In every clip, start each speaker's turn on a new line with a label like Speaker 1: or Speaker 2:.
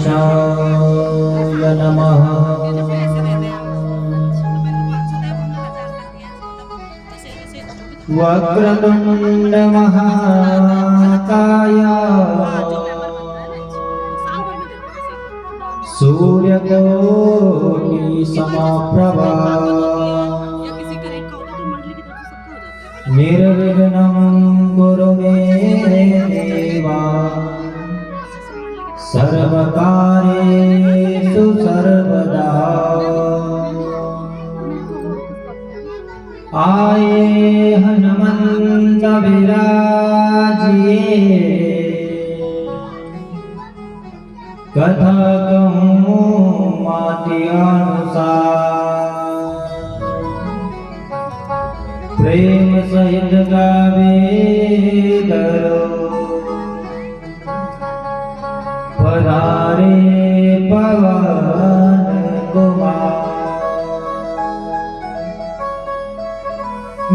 Speaker 1: गणेशाय नमः। वक्रतुंड महाकाय सूर्यकोटि समप्रभा निर्विघ्नं कुरु मे देवा सर्वकार्येषु सर्वदा। आये हनुमंत विराजिए कथा कहूँ माति अनुसार प्रेम सहित गावे करो पधारे पवन कुमार।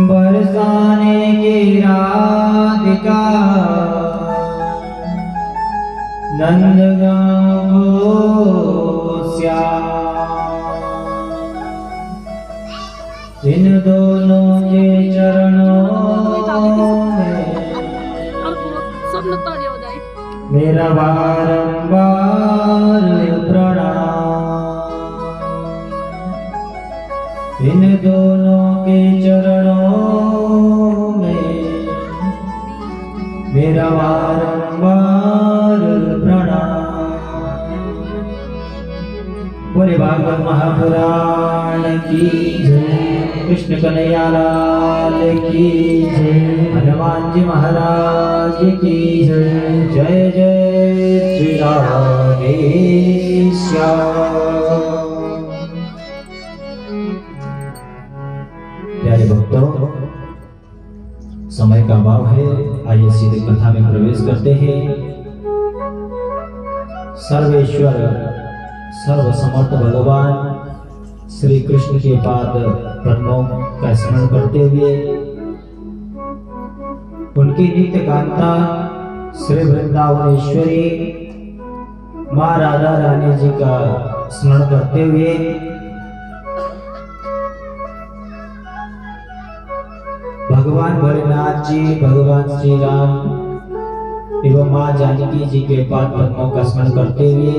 Speaker 1: बरसाने की राधिका नंदगांव श्याम। इन दोनों के चरणों में मेरा बारंबार प्रणाम। इन दोनों के चरणों में मेरा बारंबार प्रणाम। बोले भागवत महापुराण की जय, कृष्ण कन्हैया लाल की जय, हनुमान जी महाराज की जय। जय जय श्री राधेश्याम। प्यारे भक्तों, समय का अभाव है, आइए सीधे कथा में प्रवेश करते हैं। सर्वेश्वर सर्वसमर्थ भगवान श्री कृष्ण के पाद पद्मों का स्मरण करते हुए उनकी नित्य कांता श्री वृंदावनेश्वरी माँ राधा रानी जी का स्मरण करते हुए भगवान भोलेनाथ जी, भगवान श्री राम एवं माँ जानकी जी के पाद पद्मों का स्मरण करते हुए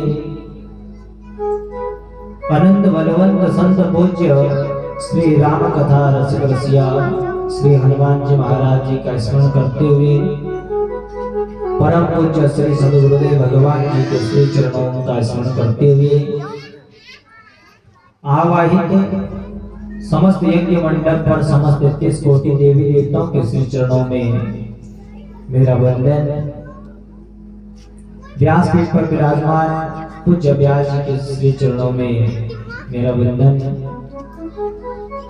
Speaker 1: अनंत बलवंत संत पूज्य श्री राम कथा रसिक रसिया श्री हनुमान जी महाराज जी का स्मरण करते हुए परम पूज्य श्री सद्गुरुदेव भगवान जी के श्री चरणों का स्मरण करते हुए आवाहित समस्त यज्ञ मंडप पर समस्त 33 कोटि देवी देवताओं के श्री चरणों में मेरा वंदन। व्यासपीठ पर विराजमान पूज्य व्यास जी के श्री चरणों में मेरा वंदन।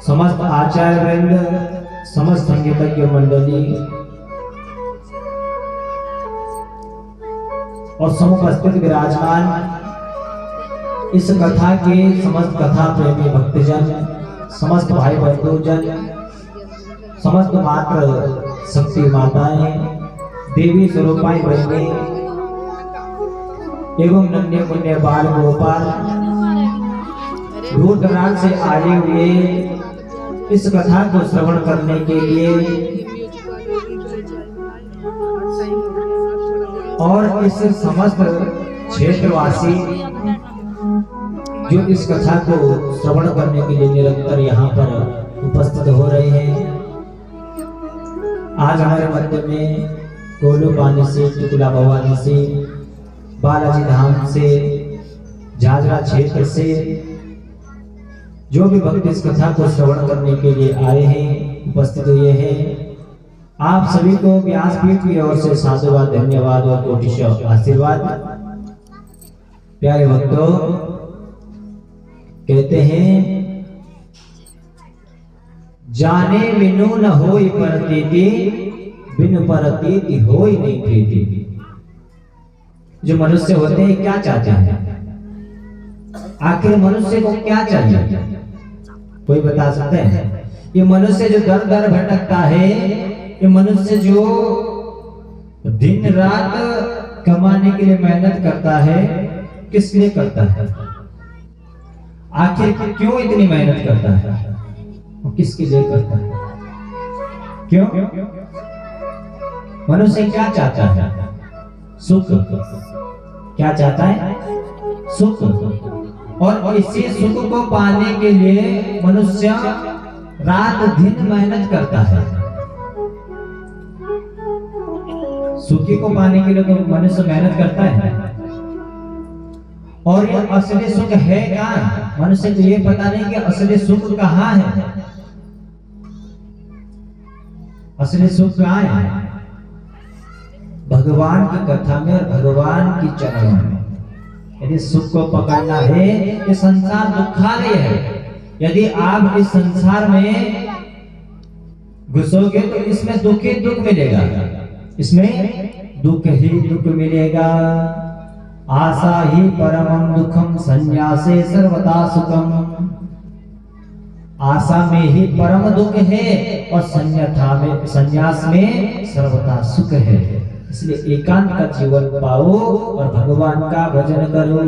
Speaker 1: समस्त आचार्य वृंद, समस्त संगीतज्ञ मंडली और समुपस्थित विराजमान इस कथा के समस्त कथा प्रेमी भक्तजन, समस्त भाई बंधुजन, समस्त मात्र शक्ति माताएं, देवी स्वरूपाई बहनें एवं नन्हे मुन्ने बाल गोपाल दूर दराज से आए हुए इस कथा को श्रवण करने के लिए और इस समस्त क्षेत्रवासी जो इस कथा को श्रवण करने के लिए निरंतर यहाँ पर उपस्थित हो रहे हैं। आज हमारे मध्य में कोलूपानी से, टिकुला भवानी से, बालाजी धाम से, झाझरा क्षेत्र से जो भी भक्त इस कथा को श्रवण करने के लिए आए हैं, उपस्थित हुए हैं, आप सभी को व्यासपीठ की ओर से साधुवाद, धन्यवाद और कोटिशः आशीर्वाद। प्यारे भक्तों, कहते हैं जाने बिनु न होई परतीति, बिनु परतीति होई नहीं प्रीति। जो मनुष्य होते हैं क्या चाहते हैं? आखिर मनुष्य को क्या चाहिए? कोई बता सकते हैं? ये मनुष्य जो दर दर भटकता है, ये मनुष्य जो दिन रात कमाने के लिए मेहनत करता है, किस लिए करता है? आखिर क्यों इतनी मेहनत करता है? वो किसके लिए करता है? क्यों? मनुष्य क्या चाहता है? सुख। क्या चाहता है? सुख। और इसी सुख को पाने के लिए मनुष्य रात दिन मेहनत करता है। सुखी को पाने के लिए तो मनुष्य मेहनत करता है। और ये असली सुख है कहाँ? मनुष्य को ये पता नहीं कि असली सुख कहाँ है। असली सुख कहाँ है? भगवान की कथा में और भगवान की चरणों में। यदि सुख को पकड़ना है, ये संसार दुखालय है। यदि आप इस संसार में घुसोगे तो इसमें दुख ही दुख मिलेगा, इसमें दुख ही दुख मिलेगा। आशा ही परमं दुखम संन्यासे सर्वदा सुखम। आशा में ही परम दुख है और संन्यास में सर्वदा सुख है। इसलिए एकांत का जीवन पाओ और भगवान का भजन करो।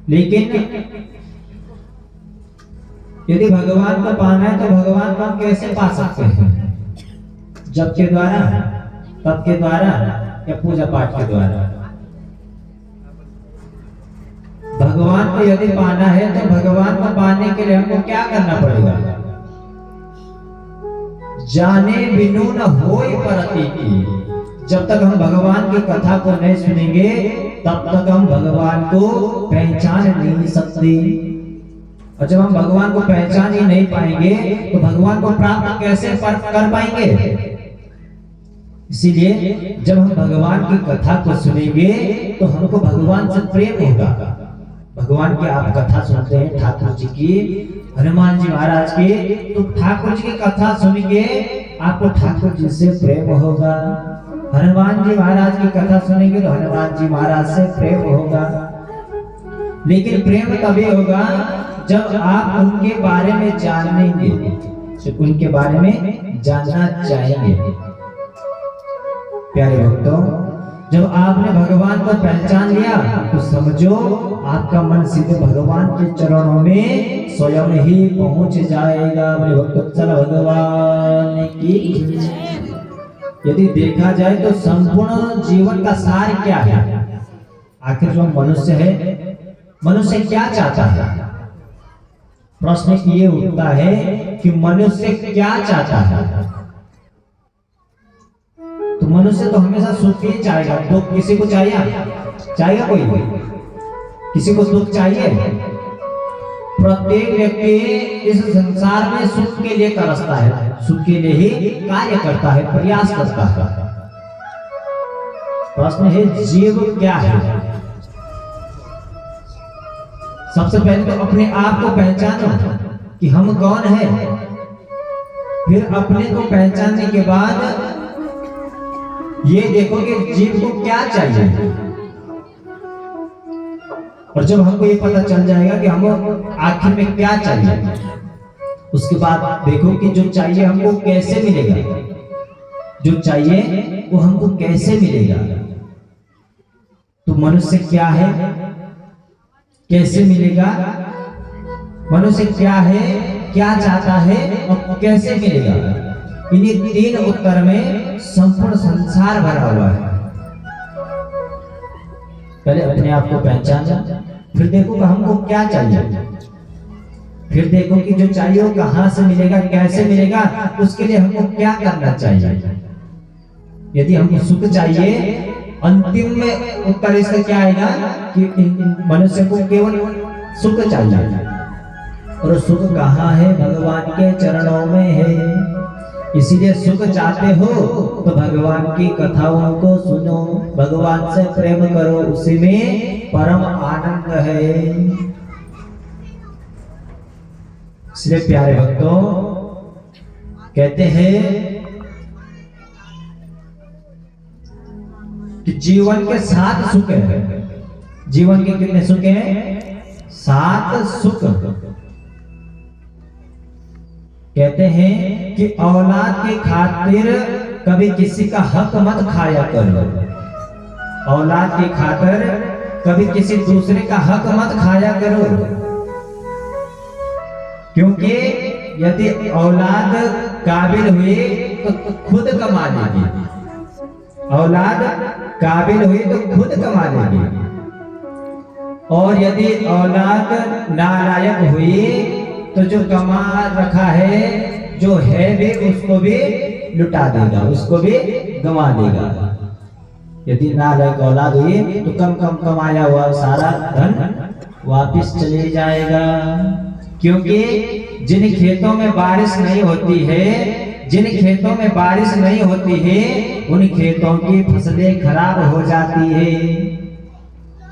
Speaker 1: लेकिन यदि भगवान को पाना है तो भगवान को हम कैसे पा सकते हैं? जप के द्वारा, तप के द्वारा या पूजा पाठ के द्वारा? भगवान को यदि पाना है तो भगवान को पाने के लिए हमको क्या करना पड़ेगा? जाने बिनु न होय प्रतीति। जब तक हम भगवान की कथा को नहीं सुनेंगे तब तक हम भगवान को पहचान नहीं सकते। और जब हम भगवान को पहचान ही नहीं पाएंगे तो भगवान को प्राप्त कैसे कर पाएंगे? इसीलिए जब हम भगवान की कथा को सुनेंगे तो हमको भगवान से प्रेम होगा। भगवान की आप कथा सुनते हैं, ठाकुर जी की, हनुमान जी महाराज की, तो ठाकुर जी की कथा सुनेंगे आपको ठाकुर जी से प्रेम होगा। हनुमान जी महाराज की कथा सुनेंगे तो हनुमान जी महाराज से प्रेम होगा। लेकिन प्रेम तभी होगा जब आप उनके बारे में जानेंगे, जब उनके बारे में जानना चाहेंगे। प्यारे भक्तों, जब आपने भगवान को पहचान लिया तो समझो आपका मन सीधे भगवान के चरणों में स्वयं ही पहुंच जाएगा। मेरे भक्तों, चल भगवान की। यदि देखा जाए तो संपूर्ण जीवन का सार क्या है? आखिर जो मनुष्य है, मनुष्य क्या चाहता है? प्रश्न ये उठता है कि मनुष्य क्या चाहता है? तो मनुष्य तो हमेशा सुख ही चाहेगा। दुख किसी को चाहेगा कोई? किसी को दुख चाहिए? प्रत्येक व्यक्ति इस संसार में सुख के लिए तरसता है, सुख के लिए ही कार्य करता है, प्रयास करता है। प्रश्न है जीव क्या है? सबसे पहले तो अपने आप को पहचानो कि हम कौन है। फिर अपने को पहचानने के बाद ये देखो कि जीव को क्या चाहिए। और जब हमको ये पता चल जाएगा कि हमको आखिर में क्या चाहिए, उसके बाद देखो कि जो चाहिए हमको कैसे मिलेगा। जो चाहिए वो हमको कैसे मिलेगा। तो मनुष्य क्या है, कैसे मिलेगा? मनुष्य क्या है, क्या चाहता है और कैसे मिलेगा? इन्हीं तीन उत्तर में संपूर्ण संसार भरा हुआ है। पहले अपने आप को पहचाना, फिर देखो कि हमको क्या चाहिए, फिर देखो कि जो चाहिए वो कहां से मिलेगा, कैसे मिलेगा, उसके लिए हमको क्या करना चाहिए। यदि हमको सुख चाहिए, अंतिम में उत्तर इसका क्या आएगा कि मनुष्य को केवल सुख चाहिए। और सुख कहाँ है? भगवान के चरणों में है। इसीलिए सुख चाहते हो तो भगवान की कथाओं को सुनो, भगवान से प्रेम करो, उसी में परम आनंद है। इसलिए प्यारे भक्तों, कहते हैं कि जीवन के 7 सुख है। जीवन के कितने सुख हैं? 7 सुख। कहते हैं कि औलाद के खातिर कभी किसी का हक मत खाया करो। औलाद की खातिर कभी किसी दूसरे का हक मत खाया करो, क्योंकि यदि औलाद काबिल हुई तो खुद कमा लेगी, औलाद काबिल हुई तो खुद कमा लेगी, और यदि औलाद नालायक हुई तो जो कमा रखा है जो है भी उसको भी लुटा देगा, उसको भी गंवा देगा। यदि नालायक औलाद हुई तो कम कम कमाया हुआ सारा धन वापिस चले जाएगा। क्योंकि जिन खेतों में बारिश नहीं होती है, जिन खेतों में बारिश नहीं होती है, उन खेतों की फसलें खराब हो जाती है,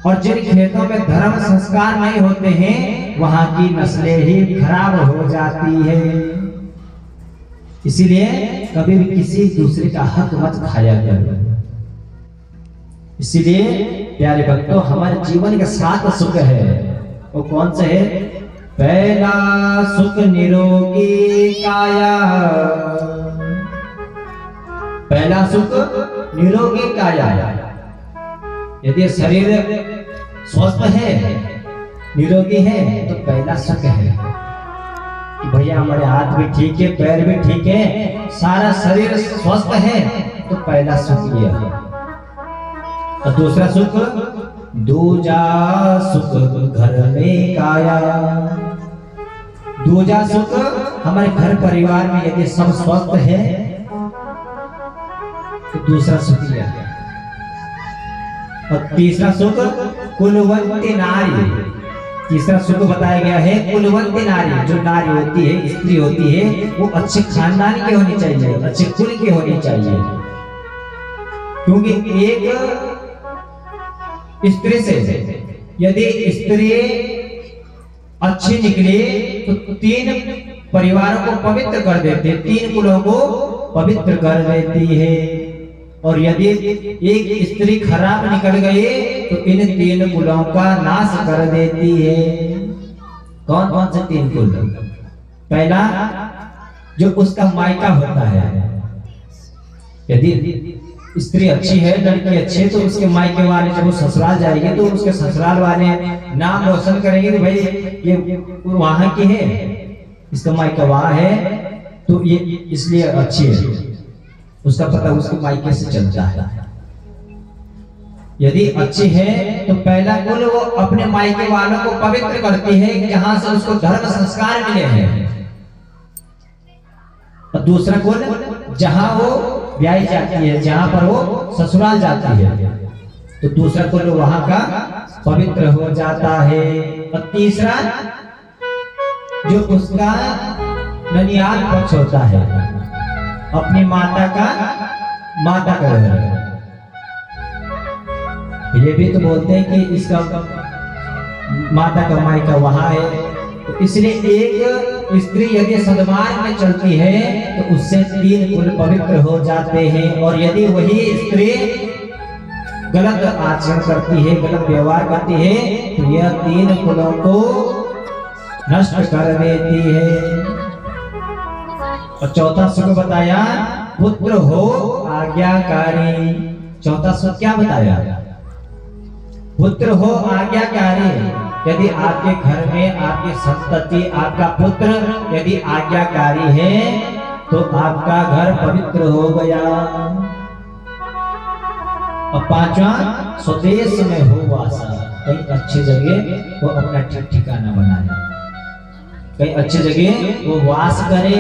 Speaker 1: और जिन खेतों में धर्म संस्कार नहीं होते हैं वहां की नस्लें ही खराब हो जाती है। इसीलिए कभी भी किसी दूसरे का हक मत खाया करो। इसीलिए प्यारे भक्तों, हमारे जीवन के 7 सुख है, वो कौन से है? पहला सुख निरोगी काया, पहला सुख निरोगी काया। यदि शरीर स्वस्थ है, निरोगी है, तो पहला सुख है कि भैया हमारे हाथ भी ठीक है, पैर भी ठीक है, सारा शरीर स्वस्थ है, तो पहला सुख लिया। और दूसरा सुख, दूजा सुख घर में काया। दूजा सुख हमारे घर परिवार में यदि सब स्वस्थ है तो दूसरा सुख लिया। और तीसरा सुख कुलवंती नारी, तीसरा सुख बताया गया है कुलवंती नारी। जो नारी होती है, स्त्री होती है, वो अच्छे खानदान की होनी चाहिए, अच्छे कुल की होनी चाहिए। क्योंकि एक स्त्री से यदि स्त्री अच्छी निकली तो 3 परिवारों को पवित्र कर देती है, 3 कुलों को पवित्र कर देती है। और यदि एक स्त्री खराब निकल गई तो इन 3 कुलों का नाश कर देती है। कौन कौन से 3 कुल? पहला, जो उसका मायका होता है। यदि स्त्री अच्छी है, लड़की अच्छी है, तो उसके मायके वाले जब वो ससुराल जाएंगे तो उसके ससुराल वाले नाम रोशन करेंगे कि भाई ये वहां की है, इसका मायका वहां है, तो ये इसलिए अच्छी है, उसका पता उसके मायके से चलता है। यदि अच्छी है तो पहला कुल वो अपने मायके वालों को पवित्र करती है, जहां से उसको धर्म संस्कार मिले हैं। और दूसरा कुल जहां वो ब्याही जाती है, जहां पर वो ससुराल जाती है, तो दूसरा कुल वहां का पवित्र हो जाता है। और तीसरा, जो उसका ननियाल पक्ष होता है, अपनी माता का घर, ये भी तो बोलते हैं कि इसका माता का मायका वहां है। तो इसलिए एक स्त्री यदि सद्मार्ग में चलती है तो उससे 3 कुल पवित्र हो जाते हैं। और यदि वही स्त्री गलत आचरण करती है, गलत व्यवहार करती है, तो यह 3 कुलों को नष्ट कर देती है। और चौथा सुख बताया, पुत्र हो आज्ञाकारी। चौथा सुख क्या बताया? पुत्र हो आज्ञाकारी। यदि आपके घर में आपकी संतति, आपका पुत्र यदि आज्ञाकारी है तो आपका घर पवित्र हो गया। और 5वां, स्वदेश में हो वासा। कहीं अच्छी जगह वो अपना ठीक ठिकाना बनाए, कहीं अच्छी जगह वो वास करे।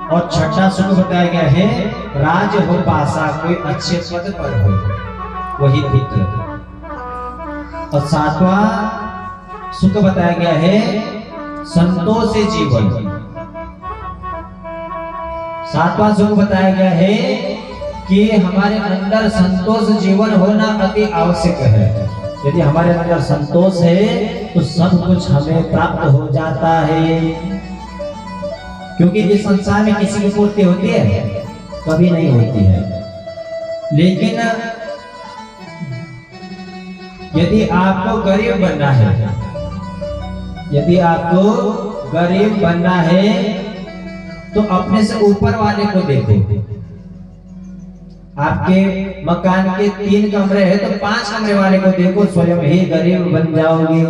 Speaker 1: और छठा सुख बताया गया है, राज हो पासा, कोई अच्छे पद पर हो, वही पुत्र। और 7वां सुख बताया गया है, संतोष से जीवन। 7वां सुख बताया गया है कि हमारे अंदर संतोष जीवन होना अति आवश्यक है। यदि हमारे अंदर संतोष है तो सब कुछ हमें प्राप्त हो जाता है। क्योंकि इस संसार में किसी की पूर्ति होती है? कभी नहीं होती है। लेकिन यदि आपको गरीब बनना है, यदि आपको गरीब बनना है तो अपने से ऊपर वाले को देखो। आपके मकान के 3 कमरे हैं तो 5 कमरे वाले को देखो, स्वयं ही गरीब बन जाओगे।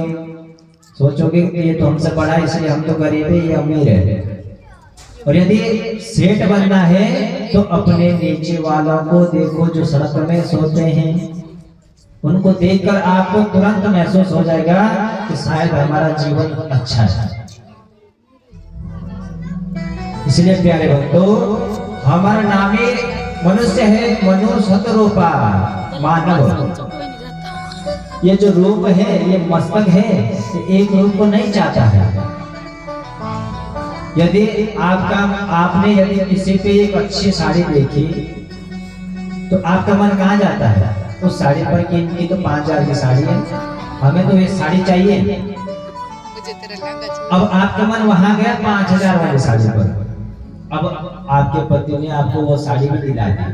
Speaker 1: सोचोगे कि ये तो हमसे बड़ा है इसलिए हम तो गरीब है, ये अमीर है। और यदि सेठ बनना है तो अपने नीचे वालों को देखो जो सड़क में सोते हैं, उनको देखकर आपको तुरंत महसूस हो जाएगा कि शायद हमारा जीवन अच्छा है। इसलिए प्यारे भक्तों, हमारा नाम ही मनुष्य है, मनु शतरूपा मानव। ये जो रूप है, ये मस्तक है, ये एक रूप को नहीं चाहता है। यदि आपने यदि किसी पे एक अच्छी साड़ी देखी तो आपका मन कहाँ जाता है? उस साड़ी पर कि इनकी तो 5,000 की साड़ी है, हमें तो ये साड़ी चाहिए। अब आपका मन वहां गया 5,000 वाली साड़ी पर। अब आपके पति ने आपको वो साड़ी भी दिला दी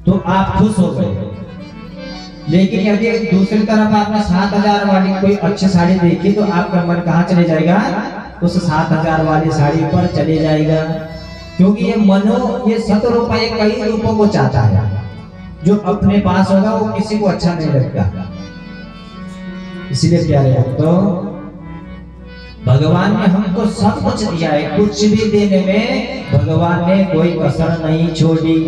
Speaker 1: तो आप खुश हो गए। लेकिन यदि दूसरी तरफ आपने 7,000 वाली कोई अच्छी साड़ी देखी तो आपका मन कहाँ चले जाएगा? उस 7,000 वाली साड़ी पर चले जाएगा। क्योंकि ये मनो, ये शतरूप कई रूपों को चाहता है। जो अपने पास होगा वो किसी को अच्छा नहीं लगता। इसलिए प्यारे भक्तों, भगवान ने हमको सब कुछ दिया है, कुछ भी देने में भगवान ने कोई कसर नहीं छोड़ी।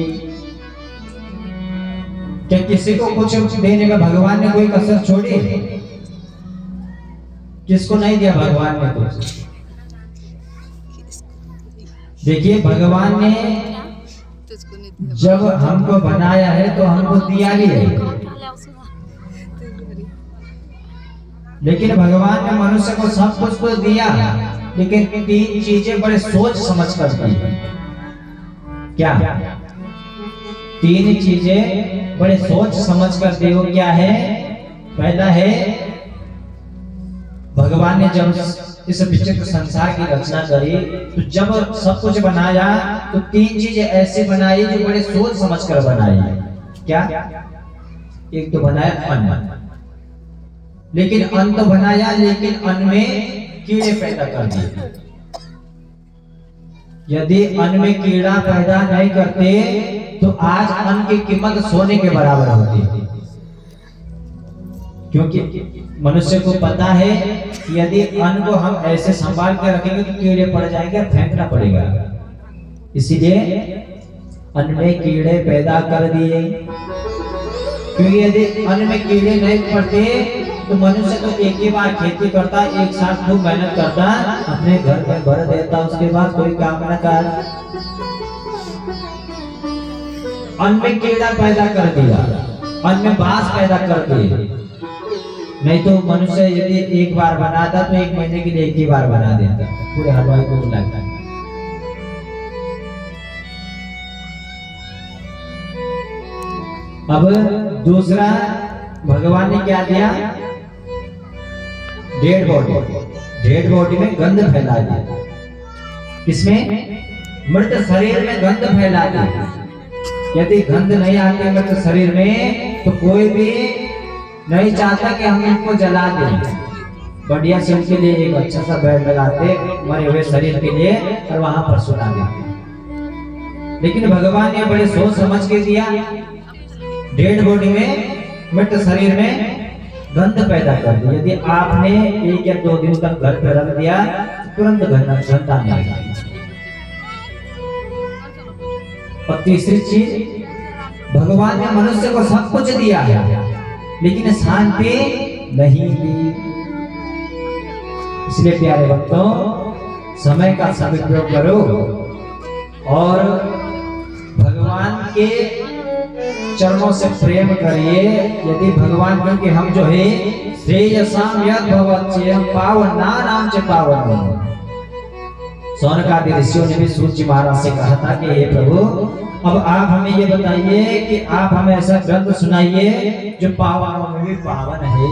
Speaker 1: क्या किसी को कुछ देने में भगवान ने कोई कसर छोड़ी? किसको नहीं दिया भगवान ने कुछ? देखिए, भगवान ने जब हमको बनाया है तो हमको दिया भी है, लेकिन भगवान ने मनुष्य को सब कुछ तो दिया, लेकिन 3 चीजें बड़े सोच समझ कर दी। क्या 3 चीजें बड़े सोच समझ कर दी? वो क्या है? पहला है, भगवान ने जब इस विचित्र संसार की रचना करी तो जब सब कुछ बनाया तो 3 चीजें ऐसे बनाई जो बड़े सोच समझ कर बनाई। क्या? एक तो बनाया अन्न, लेकिन अन्न तो बनाया, लेकिन अन्न में कीड़े पैदा कर दिए। यदि अन्न में कीड़ा पैदा नहीं करते तो आज अन्न की कीमत सोने के बराबर होती। क्योंकि मनुष्य को पता है कि यदि अन्न को हम ऐसे संभाल कर रखेंगे तो कीड़े पड़ जाएंगे, फेंकना पड़ेगा। इसीलिए अन्न में कीड़े पैदा कर दिए। क्योंकि यदि अन्न में कीड़े नहीं पड़ते तो मनुष्य तो एक ही बार खेती करता, एक साथ खूब मेहनत करता, अपने घर में भर देता, उसके बाद कोई काम न कर। अन्न में कीड़ा पैदा कर दिया, अन्न में बास पैदा कर दिए। नहीं तो मनुष्य यदि एक बार बनाता तो 1 महीने के लिए एक ही बार बना देता, पूरे हलवाई को लगता। अब दूसरा, भगवान ने क्या दिया? डेड बॉडी में गंध फैला दिया। किसमें? मृत शरीर में गंध फैला दिया। यदि गंध नहीं आती मृत शरीर में तो कोई भी नहीं चाहता कि हम इनको जला दें। बढ़िया से उनके लिए एक अच्छा सा बेड लगाते मरे हुए शरीर के लिए और वहां पर सुला देते। लेकिन भगवान ने बड़े सोच समझ के दिया। डेड बॉडी में, मृत शरीर में गंध पैदा कर दी। यदि आपने 1 या 2 दिन तक घर पे रख दिया तो तुरंत गंध आने लगेगा। और तीसरी चीज, भगवान ने मनुष्य को सब कुछ दिया है लेकिन शांति नहीं दी। इसलिए प्यारे भक्तों, समय का सदुपयोग करो और भगवान के चरणों से प्रेम करिए। यदि भगवान, क्योंकि हम जो है श्रेयसाम यद भवत्येह पावना नाम च पावन। सौनकादि ऋषियों ने भी सूत जी महाराज से कहा था कि हे प्रभु, अब आप हमें ये बताइए कि आप हमें ऐसा ग्रंथ सुनाइए जो पावनों में भी पावन है।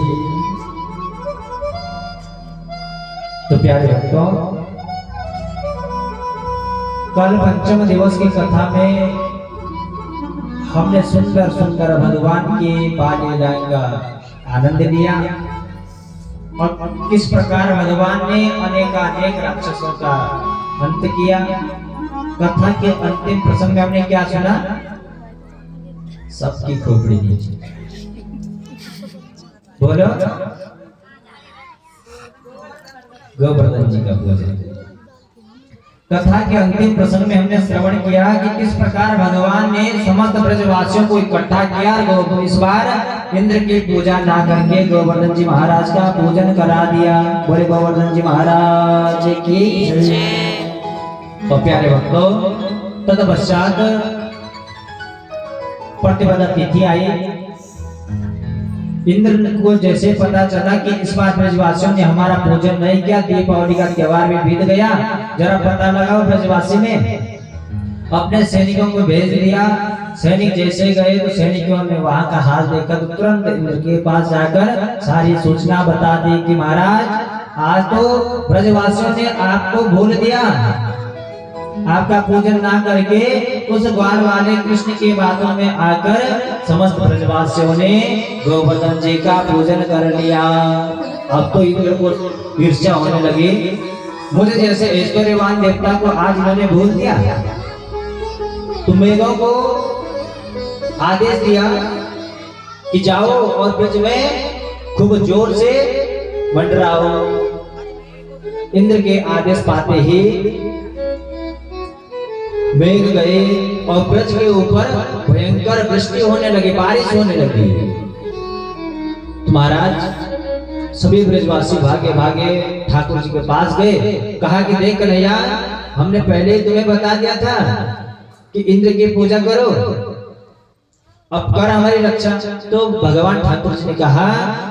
Speaker 1: तो प्यारे भक्तों, कल पंचम दिवस की कथा में हमने सुंदर सुंदर भगवान की बाल लीलाओं का आनंद लिया और किस प्रकार भगवान ने अनेक राक्षसों का अंत किया। कथा के अंतिम प्रसंग में हमने क्या सुना? सबकी खोपड़ी नीचे। बोलो गोवर्धन जी का पूजन। कथा के अंतिम प्रसंग में हमने श्रवण किया कि किस प्रकार भगवान ने समस्त ब्रजवासियों को इकट्ठा किया। इस बार इंद्र की पूजा ना करके गोवर्धन जी महाराज का पूजन करा दिया। बोले गोवर्धन जी महाराज की जय। तो प्यारे भक्तों, तत्पश्चात प्रतिपदा तिथि आई। इंद्र को जैसे पता चला कि इस बार ब्रजवासियों ने हमारा पूजन नहीं किया, दीपावली का त्योहार भी बीत गया, जरा पता लगाओ। ब्रजवासी ने अपने सैनिकों को भेज दिया। सैनिक जैसे गए तो सैनिकों ने वहां का हाल देखकर तुरंत इंद्र के पास जाकर सारी सूचना बता दी कि महाराज आज तो ब्रजवासियों ने आपको भूल दिया, आपका पूजन ना करके उस ग्वाल वाले कृष्ण की बातों में आकर समस्त ब्रजवासियों ने गोवर्धन जी का पूजन कर लिया। अब तो इंद्र को ईर्ष्या होने लगी, मुझे जैसे ऐश्वर्यवान देवता को आज इन्होंने भूल दिया। तुम मेघों को आदेश दिया कि जाओ और ब्रज में खूब जोर से मंडराओ। इंद्र के आदेश पाते ही मेघ गए और ब्रज के ऊपर भयंकर वृष्टि होने लगी, बारिश होने लगी। तो महाराज सभी ब्रजवासी भागे भागे ठाकुर जी के पास गए, कहा कि देख कन्हैया, हमने पहले ही तुम्हें बता दिया था कि इंद्र की पूजा करो, अब कर हमारी रक्षा। तो भगवान ठाकुर जी ने कहा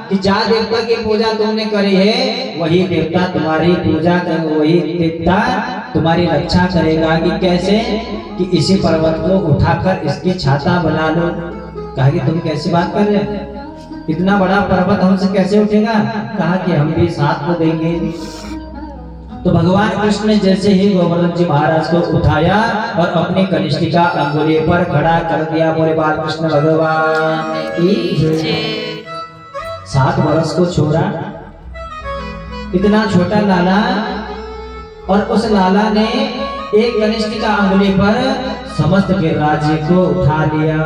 Speaker 1: कि जा देवता की पूजा तुमने करी है, वही देवता तुम्हारी पूजा कर, वही देवता तुम्हारी रक्षा करेगा। कि कैसे? कि इसी पर्वत को उठाकर इसकी छाता बना लो। कहा कि तुम कैसी बात कर रहे हो, इतना बड़ा पर्वत हमसे कैसे उठेगा? कहा कि हम भी साथ को देंगे। तो भगवान कृष्ण ने जैसे ही गोवर्धन जी महाराज को उठाया और अपनी कनिष्ठिका अंगुली पर खड़ा कर दिया। बोले बाल कृष्ण भगवान की जय। 7 वर्ष को छोड़ा, इतना छोटा लाला, और उस लाला ने एक कनिष्ठिका अंगुली पर समस्त के राज्य को उठा लिया।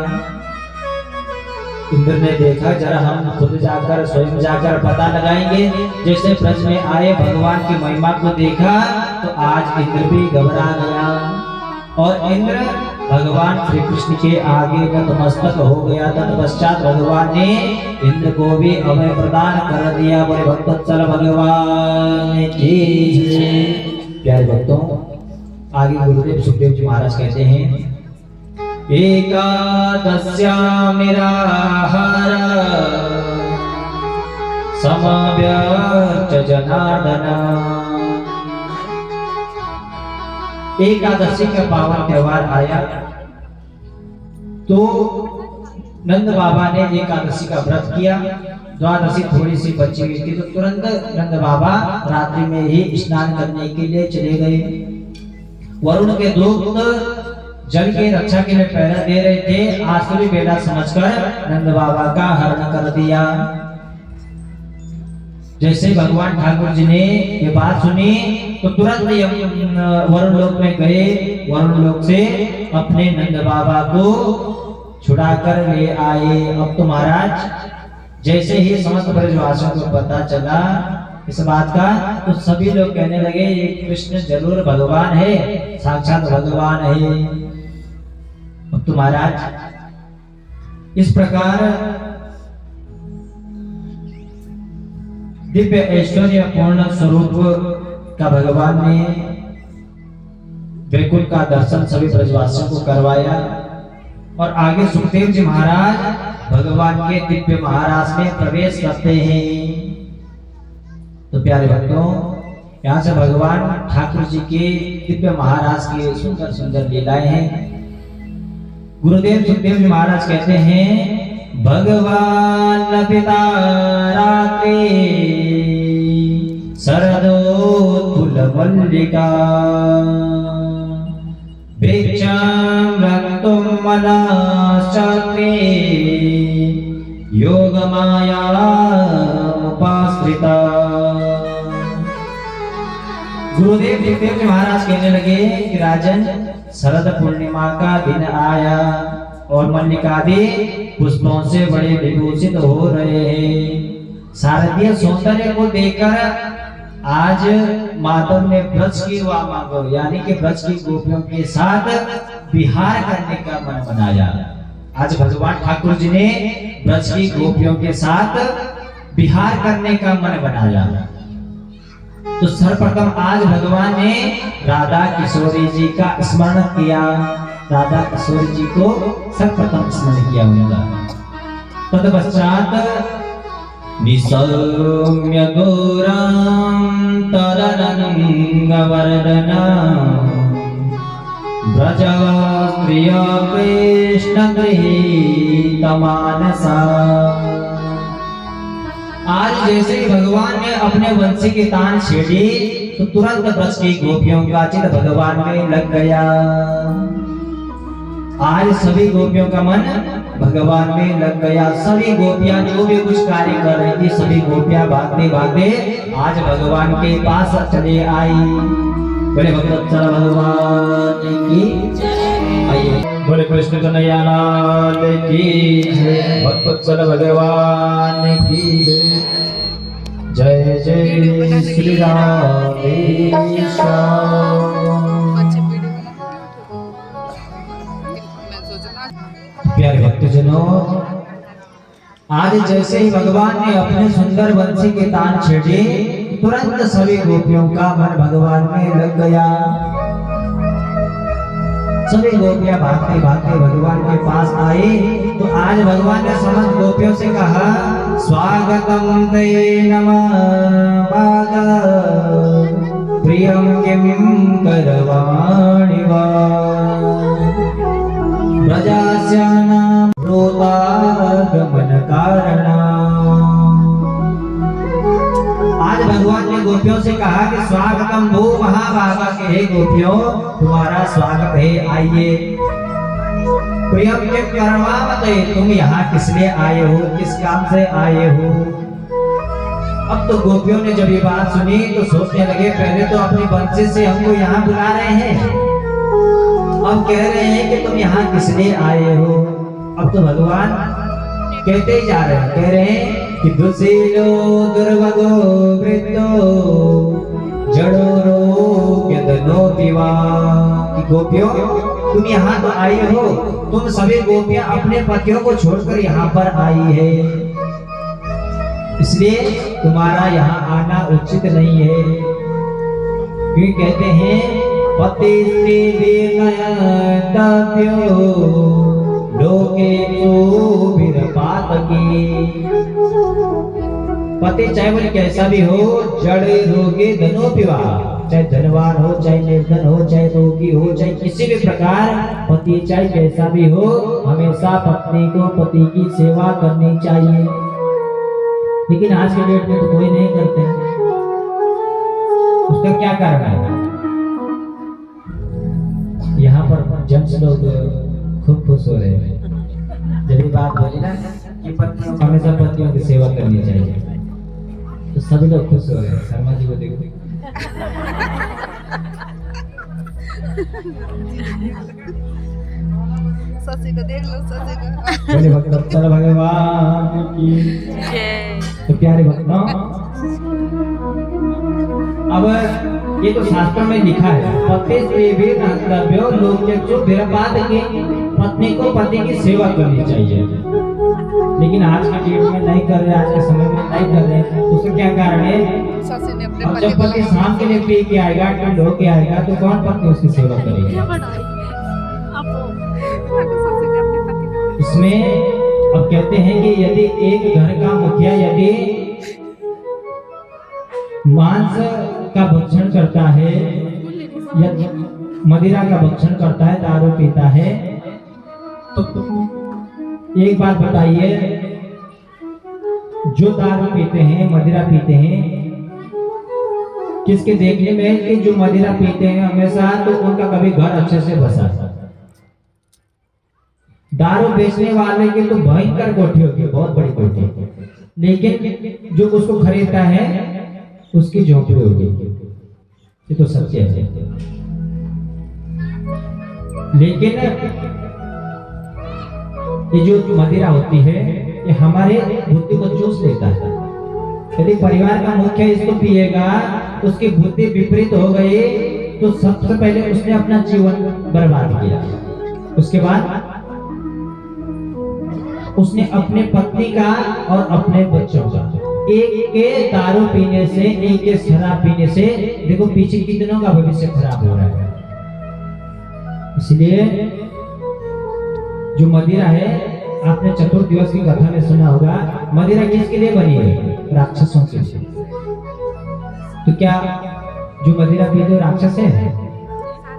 Speaker 1: इंद्र ने देखा, जरा हम खुद जाकर स्वयं जाकर पता लगाएंगे। जैसे ब्रज में आए, भगवान की महिमा को देखा तो आज इंद्र भी घबरा गया और इंद्र भगवान श्री कृष्ण के आगे नतमस्तक हो गया। तत्पश्चात भगवान ने इंद्र को भी अभय प्रदान कर दिया। बोले भक्तवत्सल भगवान की जय। प्यारे भक्तों, आगे गुरुदेव सुखदेव जी महाराज कहते हैं, एकादश्यां निराहार समव्यर्च जनार्दन। एकादशी का पावन त्योहार आया तो नंद बाबा ने एकादशी का व्रत किया। द्वादशी थोड़ी सी बची हुई थी तो तुरंत नंद बाबा रात्रि में ही स्नान करने के लिए चले गए। वरुण के दूत जल की रक्षा के लिए पहरा दे रहे थे। आसुरी बेला समझकर नंद बाबा का हरण कर दिया। जैसे भगवान ठाकुर जी ने ये बात सुनी तो तुरंत वरुण लोक में गए। वरुण लोक से अपने नंद बाबा को छुड़ा कर ले आए। अब तो महाराज जैसे ही समस्त ब्रजवासियों को पता चला इस बात का, तो सभी लोग कहने लगे ये कृष्ण जरूर भगवान है, साक्षात भगवान है। अब तो महाराज इस प्रकार दिव्य ऐश्वर्य पूर्ण स्वरूप का भगवान ने वैकुंठ का दर्शन सभी ब्रजवासियों को करवाया। और आगे सुखदेव जी महाराज भगवान के दिव्य महाराज में प्रवेश करते हैं। तो प्यारे भक्तों, यहाँ से भगवान ठाकुर जी के दिव्य महाराज की सुंदर सुंदर लीलाएं हैं। गुरुदेव सुखदेव जी महाराज कहते हैं, भगवान पिता रात्रि शरदोत्फुल्ल मल्लिका भिक्षां रक्तुं मनश्चक्रे योगमाया उपाश्रिता। गुरुदेव सुखदेव जी महाराज कहने लगे कि राजन, शरद पूर्णिमा का दिन आया और मल्लिकादि पुष्पों से बड़े विभूषित हो रहे हैं। शारदीय सौंदर्य को देखकर आज माधव ने ब्रज की वामा को यानी कि ब्रज की गोपियों के साथ विहार करने का मन बनाया। आज भगवान ठाकुर जी ने ब्रज की गोपियों के साथ विहार करने का मन बनाया। तो सर्वप्रथम आज भगवान ने राधा किशोरी जी का स्मरण किया, राधा किशोरी जी को सर्वप्रथम स्मरण किया उनका। तत्पश्चात निसौम्य गौरां तररंग वर्धना ब्रज प्रिय कृष्ण गृहीत मानसा। आज जैसे ही भगवान ने अपने वंशी की तान छेड़ी तो तुरंत ब्रज की गोपियों का चित भगवान में लग गया। आज सभी गोपियों का मन भगवान में लग गया। सभी गोपियां जो भी कुछ कार्य कर रही थी सभी गोपियां भागते भागते आज भगवान के पास चले आई। बोले भगवत्सल भगवान की जय। आइए बोले कृष्ण कन्हैया लाल की जय। भगवत्सल भगवान की जय। जय श्री राम। प्यारे भक्तजनों, आज जैसे ही भगवान ने अपने सुंदर वंशी के तान छेड़े तुरंत सभी गोपियों का मन भगवान में लग गया। सभी गोपियां भागते भागते भगवान के पास आई तो आज भगवान ने समस्त गोपियों से कहा, स्वागतम ते नमः भागा प्रियम किम करवाणि वा प्रजास्यानां रोतागमन कारणा। आज भगवान ने गोपियों से कहा कि स्वागतम भो महाभागा के हे गोपियों तुम्हारा स्वागत है, आइए। प्रियम के करवावते तुम यहाँ किस लिए आए हो, किस काम से आए हो। अब तो गोपियों ने जब ये बात सुनी तो सोचने लगे पहले तो अपनी वंशी से हमको यहाँ बुला रहे हैं, अब कह रहे हैं कि तुम यहाँ किस लिए आए हो। अब तो भगवान कहते ही जा रहे हैं, कह रहे हैं कि दुशीलो दुर्वगो वृद्धो जड़ो रोग्य धनो विवा। कि गोपियों तुम यहाँ तो आई हो, तुम सभी गोपियां अपने पतियों को छोड़कर यहाँ पर आई है, इसलिए तुम्हारा यहाँ आना उचित नहीं है। क्योंकि कहते हैं पति लोके पति चाहे वो कैसा भी हो, जड़े रोगे धनो पिवा, चाहे धनवान हो चाहे निर्धन हो चाहे रोगी हो चाहे किसी भी प्रकार पति चाहे कैसा भी हो, हमेशा पत्नी को पति की सेवा करनी चाहिए। लेकिन आज के डेट में तो कोई नहीं करते। उसका क्या कारण है? यहाँ पर जेंट्स लोग खूब खुश हो रहे हैं जब ये बात बोली ना कि पत्नियों को हमेशा पतियों की सेवा करनी चाहिए, तो सभी लोग खुश हो रहे हैं। शर्मा जी को देखो,
Speaker 2: ससी को देख लो, ससी को।
Speaker 1: बोले भगवत्सल भगवान की जय। तो प्यारे भक्तों, अब ये तो शास्त्र में लिखा है पति सेवे कर्तव्यो लोक्यचो विरपाद के, पत्नी को पति की सेवा करनी चाहिए। लेकिन आज के डेट में नहीं कर रहे, आज के समय में नहीं कर रहे। उसका क्या कारण है? अब जब पति शाम के लिए पी के आएगा, ठंड होके आएगा, तो कौन पत्नी उसकी सेवा करेगा? इसमें अब कहते हैं कि यदि एक घर का मुखिया यदि मांस का भक्षण करता है या मदिरा का भक्षण करता है, दारू पीता है, तो एक बात बताइए, जो दारू पीते हैं मदिरा पीते हैं, किसके देखने में कि जो मदिरा पीते हैं हमेशा तो उनका कभी घर अच्छे से बसा। दारू बेचने वाले की तो भयंकर कोठी होती है, बहुत बड़ी कोठी, लेकिन जो उसको खरीदता है उसकी झोंपड़ी होगी। ये तो सत्य है। लेकिन ये जो मदिरा होती है ये हमारे बुद्धि को चूस लेता है। यदि परिवार का मुख्य इसको पिएगा तो उसकी बुद्धि विपरीत हो गई तो सबसे पहले उसने अपना जीवन बर्बाद किया। उसके बाद उसने अपने पत्नी का और अपने बच्चों का, एक के दारू पीने से, एक के शराब पीने से देखो पीछे कितनों का भविष्य खराब हो रहा है। इसलिए जो मदिरा है, आपने चतुर्दिवस की कथा में सुना होगा, मदिरा किसके लिए बनी है? राक्षसों के लिए। तो क्या जो मदिरा पीते राक्षस है?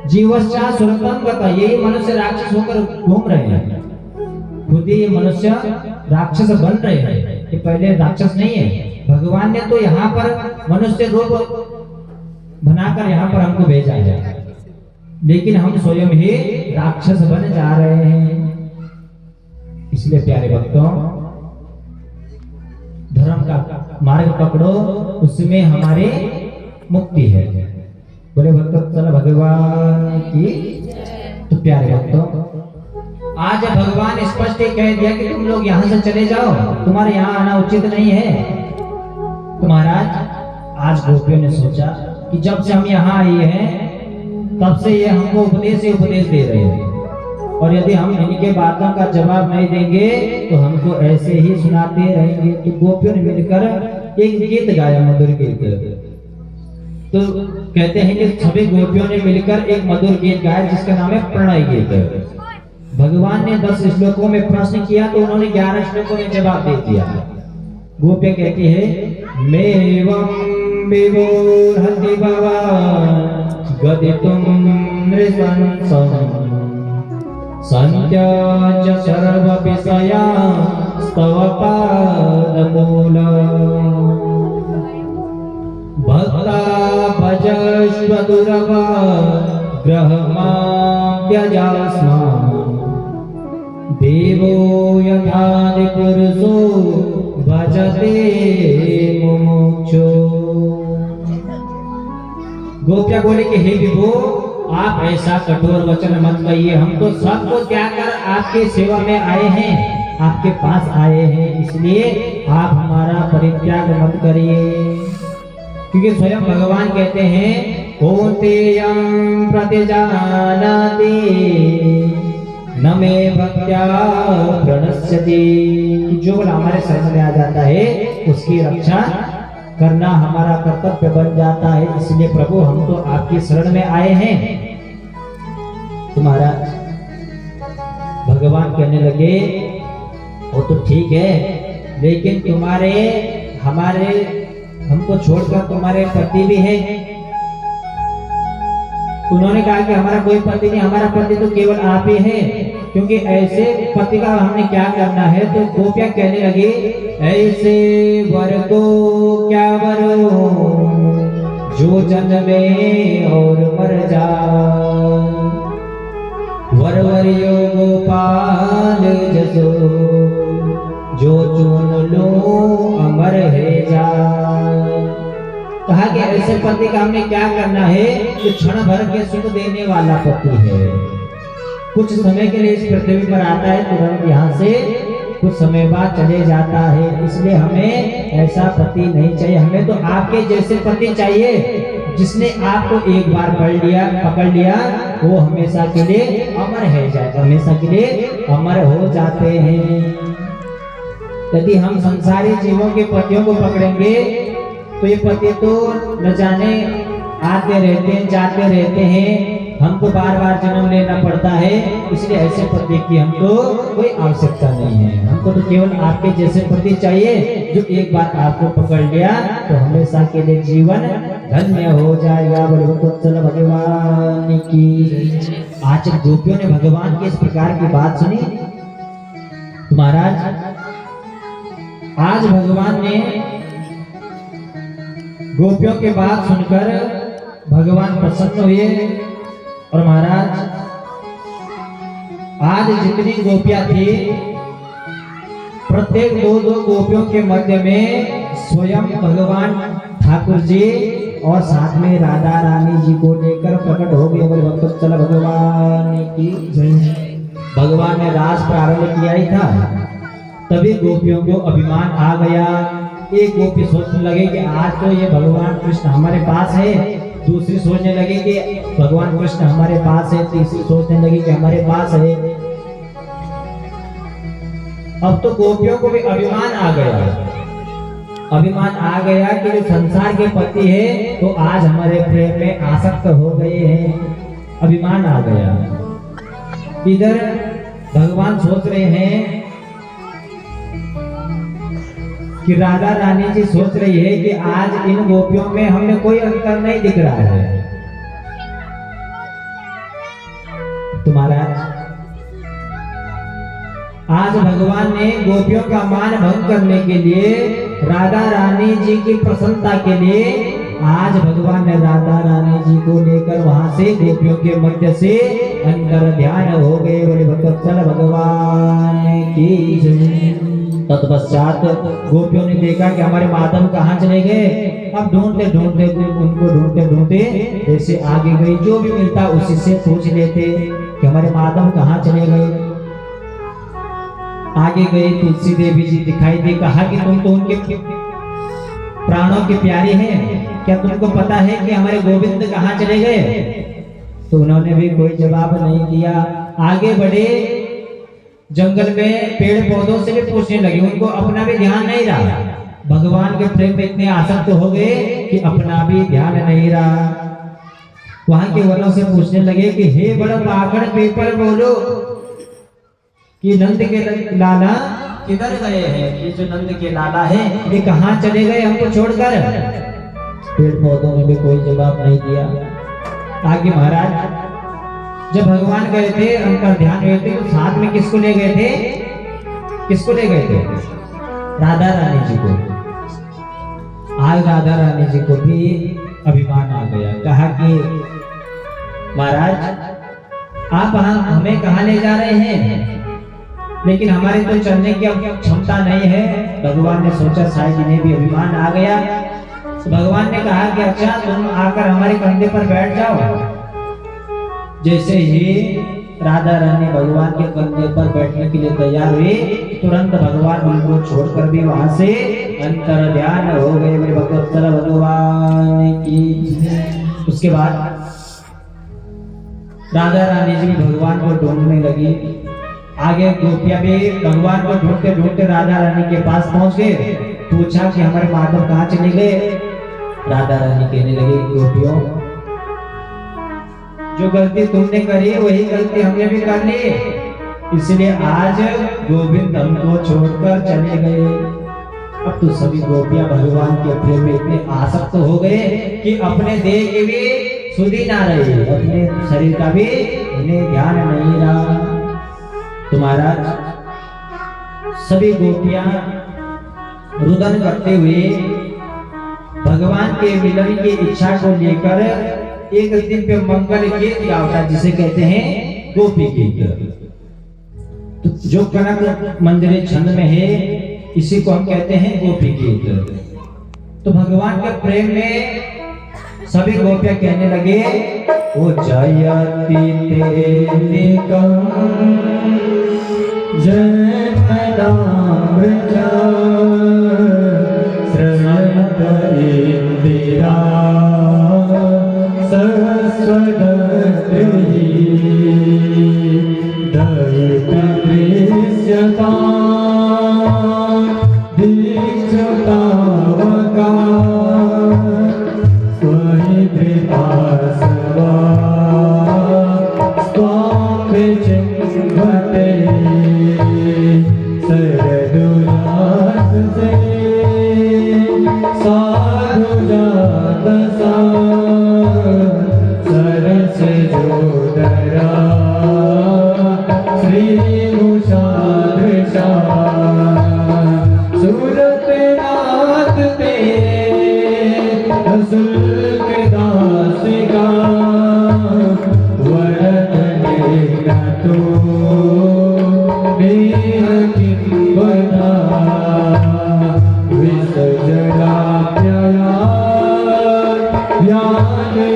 Speaker 1: जीवश्चा सुरतम गता, यही मनुष्य राक्षस होकर घूम रहे हैं। खुद ही ये मनुष्य राक्षस बन रहे हैं, ये पहले राक्षस नहीं है। भगवान ने तो यहाँ पर मनुष्य रूप बनाकर यहाँ पर हमको भेजा है, लेकिन हम स्वयं ही राक्षस बन जा रहे हैं। इसलिए प्यारे भक्तों, धर्म का मार्ग पकड़ो, उसमें हमारे मुक्ति है। बोले भक्तों भगवान की। तो प्यारे भक्तों, आज भगवान स्पष्ट कह दिया कि तुम लोग यहाँ से चले जाओ, तुम्हारे यहाँ आना उचित नहीं है। तो महाराज आज गोपियों ने सोचा कि जब से हम यहाँ आए हैं तब से ये हमको उपदेश ही उपदेश दे रहे हैं, और यदि हम इनके बातों का जवाब नहीं देंगे तो हमको ऐसे ही सुनाते रहेंगे। तो गोपियों ने मिलकर एक गीत गाया, मधुर गीत। तो कहते हैं कि सभी गोपियों ने मिलकर एक मधुर गीत गाया जिसका नाम है प्रणय गीत। भगवान ने 10 श्लोकों में प्रश्न किया तो उन्होंने 11 श्लोकों में जवाब दे दिया। गोपियां कहती है, मेवं विवोर्हति भवान् गदितुं नृशंसं संत्याज्य सर्वविषयान् स्तव पादमूलम् भक्ता भजस्व दुर्वान् ग्रहमाप्यजास्मान् देवो यथादि पुरुषो भजते मुमुक्षो। गोपियां बोले कि हे विभो, आप ऐसा कठोर वचन मत कहिए, हम तो सबको त्याग कर आपके सेवा में आए हैं, आपके पास आए हैं, इसलिए आप हमारा परित्याग मत करिए। क्योंकि स्वयं भगवान कहते हैं, कौन्तेयं प्रतिजानाति न मे भक्त्या प्रणश्यति। जो हमारे शरण में आ जाता है उसकी रक्षा करना हमारा कर्तव्य बन जाता है। इसलिए प्रभु हम तो आपकी शरण में आए हैं। तुम्हारा भगवान कहने लगे, वो तो ठीक है, लेकिन तुम्हारे हमारे हमको छोड़कर तुम्हारे पति भी है। उन्होंने कहा कि हमारा कोई पति नहीं, हमारा पति तो केवल आप ही है, क्योंकि ऐसे पति का हमने क्या करना है। तो गोपियां कहने लगी, ऐसे वर को क्या वरो जो जन्मे और मर जाए, वरवरियो गोपाल जसो जो चुन लो अमर है जाए। कहा कि ऐसे पति का हमने क्या करना है जो क्षण भर के सुख देने वाला पति है। कुछ समय के लिए इस पृथ्वी पर आता है, तुरंत यहाँ से कुछ समय बाद चले जाता है। इसलिए हमें ऐसा पति नहीं चाहिए, हमें तो आपके जैसे पति चाहिए जिसने आपको एक बार पकड़ लिया वो हमेशा के लिए अमर है जाए, हमेशा के लिए अमर हो जाते हैं। यदि हम संसारी जीवों के पतियों को पकड़ेंगे तो ये पति तो न जाने आते रहते हैं, जाते रहते हैं, हमको बार बार जन्म लेना पड़ता है। इसलिए ऐसे पति की हमको कोई आवश्यकता नहीं है। हमको तो केवल आपके जैसे पति चाहिए जो एक बार आपको पकड़ लिया तो हमेशा के लिए जीवन धन्य हो जाएगा। बोलो भगवान की। आज गोपियों ने भगवान की इस प्रकार की बात सुनी। महाराज आज भगवान ने गोपियों की बात सुनकर भगवान प्रसन्न हुए। और महाराज आज जितनी गोपियां थी, प्रत्येक दो गोपियों के मध्य में स्वयं भगवान ठाकुर जी और साथ में राधा रानी जी को लेकर प्रकट हो गए। बोले भक्त चल भगवान की जय। भगवान ने रास प्रारंभ किया ही था, तभी गोपियों को अभिमान आ गया। एक गोपी सोचने लगे कि आज तो ये भगवान कृष्ण हमारे पास है, दूसरी सोचने लगी कि भगवान कृष्ण हमारे पास है, तीसरी सोचने लगी कि हमारे पास है। अब तो गोपियों को भी अभिमान आ गया, अभिमान आ गया कि जो संसार के पति है तो आज हमारे प्रेम में आसक्त हो गए हैं, अभिमान आ गया। इधर भगवान सोच रहे हैं कि राधा रानी जी सोच रही है कि आज इन गोपियों में हमें कोई अंतर नहीं दिख रहा है। तुम्हारा आज भगवान ने गोपियों का मान भंग करने के लिए, राधा रानी जी की प्रसन्नता के लिए, आज भगवान ने राधा रानी जी को लेकर वहां से गोपियों के मध्य से अंतर ध्यान हो गए। बोले भक्तवत्सल भगवान की जय। तत्पश्चात गोपियों ने देखा कि हमारे माधव कहाँ चले गए। अब ढूंढते ढूंढते उनको ढूंढते ढूंढते जैसे आगे गई, जो भी मिलता उसी से पूछ लेते कि हमारे माधव कहाँ चले गए। आगे गई, तुलसी देवी जी दिखाई दी, कहा कि तुम तो उनके प्राणों के प्यारे हैं, क्या तुमको पता है कि हमारे गोविंद कहाँ चले गए? तो उन्होंने भी कोई जवाब नहीं दिया। आगे बढ़े, जंगल में पेड़ पौधों से भी पूछने लगे, उनको अपना भी ध्यान नहीं रहा। भगवान के प्रेम में इतने आसक्त हो गए कि अपना भी ध्यान नहीं रहा। वहां के वनों से पूछने लगे कि हे बड़ा पाखड़ पीपल बोलो कि नंद के लाला किधर गए हैं? ये जो नंद के लाला है ये कहाँ चले गए हमको छोड़कर? पेड़ पौधों ने भी कोई जवाब नहीं दिया। आगे महाराज जब भगवान गए थे, उनका ध्यान गए थे, तो साथ में किसको ले गए थे? किसको ले गए थे? राधा रानी जी को। आज राधा रानी जी को भी अभिमान आ गया। कहा कि महाराज आप हमें कहाँ ले जा रहे हैं? लेकिन हमारे तो चलने की अब क्षमता नहीं है। भगवान ने सोचा शायद इन्हें भी अभिमान आ गया। तो भगवान ने कहा कि अच्छा तुम आकर हमारे कंधे पर बैठ जाओ। जैसे ही राधा रानी भगवान के कंधे पर बैठने के लिए तैयार हुई, तुरंत भगवान उनको छोड़कर भी वहां से अंतर ध्यान हो गए। मेरे भक्तवत्सल भगवान की। उसके बाद राधा रानी जी भगवान को ढूंढने लगी। आगे गोपियां भी भगवान को ढूंढते ढूंढते राधा रानी के पास पहुंच गए। पूछा कि हमारे माधव कहाँ चले गए? राधा रानी कहने लगी, गोपियों जो गलती तुमने करी वही गलती हमने भी कर ली, इसलिए आज गोविंद हमको छोड़कर चले गए। अब तो सभी गोपियां भगवान के प्रेम में इतने आसक्त हो गए कि अपने देह की भी सुधि ना रही, अपने शरीर का भी उन्हें ध्यान नहीं रहा। तुम्हारा सभी गोपियां रुदन करते हुए भगवान के मिलन की इच्छा को लेकर एक दिव्य मंगल गीत गाता, जिसे कहते हैं गोपी गीत। तो जो कनक मंजरी छंद में है, इसी को हम कहते हैं गोपी गीत। तो भगवान के प्रेम में सभी गोपियां कहने लगे, ओ जयति तेरे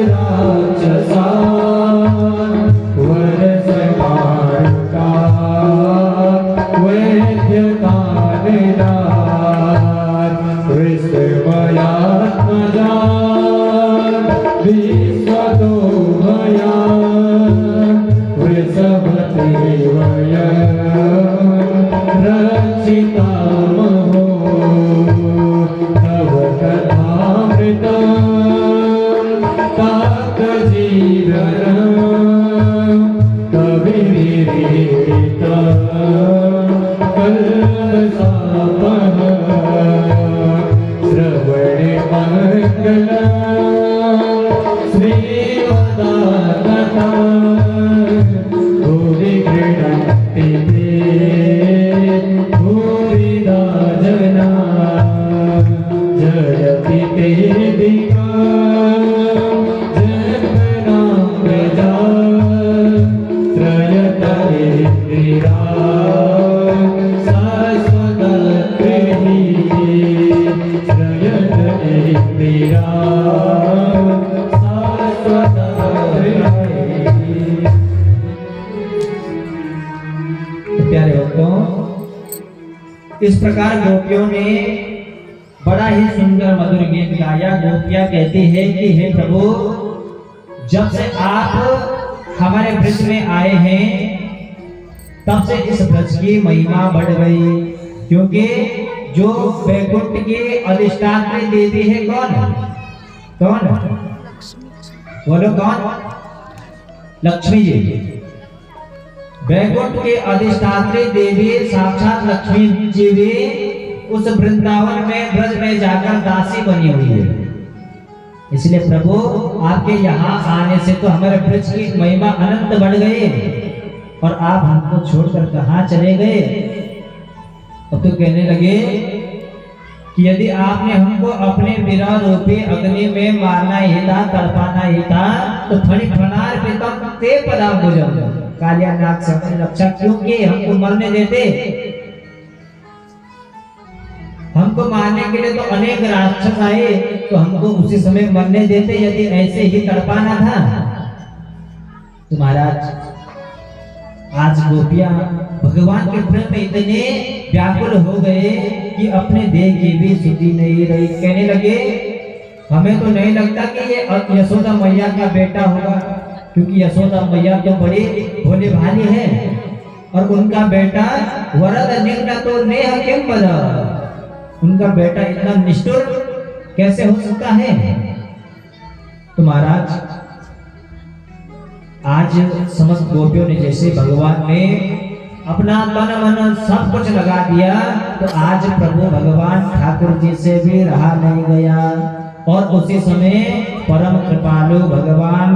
Speaker 1: राक्षसा वर समान का भक्तों, इस प्रकार गोपियों ने बड़ा ही सुंदर मधुर गीत गाया। गोपियां कहती है कि हे प्रभु, जब से आप हमारे ब्रज में आए हैं तब से इस ब्रज की महिमा बढ़ गई, क्योंकि जो वैकुंठ की अधिष्ठात्री देवी है कौन? कौन? बोलो कौन? लक्ष्मी जी। वैकुंठ के अधिष्ठात्री देवी साक्षात लक्ष्मी जी भी उस वृंदावन में ब्रज में जाकर दासी बनी हुई है। इसलिए प्रभु आपके यहाँ आने से तो हमारे ब्रज की महिमा अनंत बढ़ गई, और आप हमको छोड़कर कहाँ चले गए? और तो कहने लगे कि यदि आपने हमको अपने विरह रूपी अग्नि में मारना ही था, तड़पाना ही था, तो फणी फनार पे तब ते पदा भुजम कालिया नाग से रक्षा क्यों किए? हमको मरने देते। हमको मारने के लिए तो अनेक राक्षस आए, तो हमको उसी समय मरने देते यदि ऐसे ही तड़पाना था। तो महाराज, आज गोपियां भगवान के प्रेम में इतने व्याकुल हो गए कि अपने देह की भी सुधि नहीं रही। कहने लगे हमें तो नहीं लगता कि ये यशोदा मैया का बेटा होगा, क्योंकि यशोदा मैया तो बड़ी भोली भाली है, और उनका बेटा वरद निग्न तो नेह किम बदा, उनका बेटा इतना निष्ठुर कैसे हो सकता है? तो महाराज, आज समस्त गोपियों ने जैसे भगवान ने अपना तन मन सब कुछ लगा दिया, तो आज प्रभु भगवान ठाकुर जी से भी रहा नहीं गया, और उसी समय परम कृपालु भगवान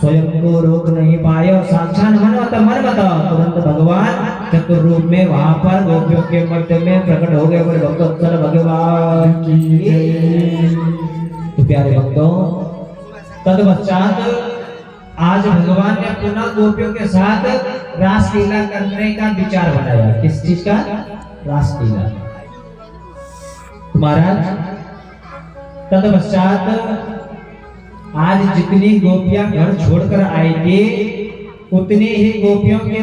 Speaker 1: स्वयं को रोक नहीं पाए, और साक्षात मन तुरंत भगवान चतुर रूप में वहां पर गोपियों के मध्य में प्रकट हो गए। भक्तोत्तर भगवान की जय। तो प्यारे भक्तों, तदपश्चात आज भगवान ने पुनः गोपियों के साथ रासलीला करने का विचार बनाया। किस चीज का? रासलीला। महाराज, तदपश्चात आज जितनी गोपियां घर छोड़कर आई थी, उतनी ही गोपियों के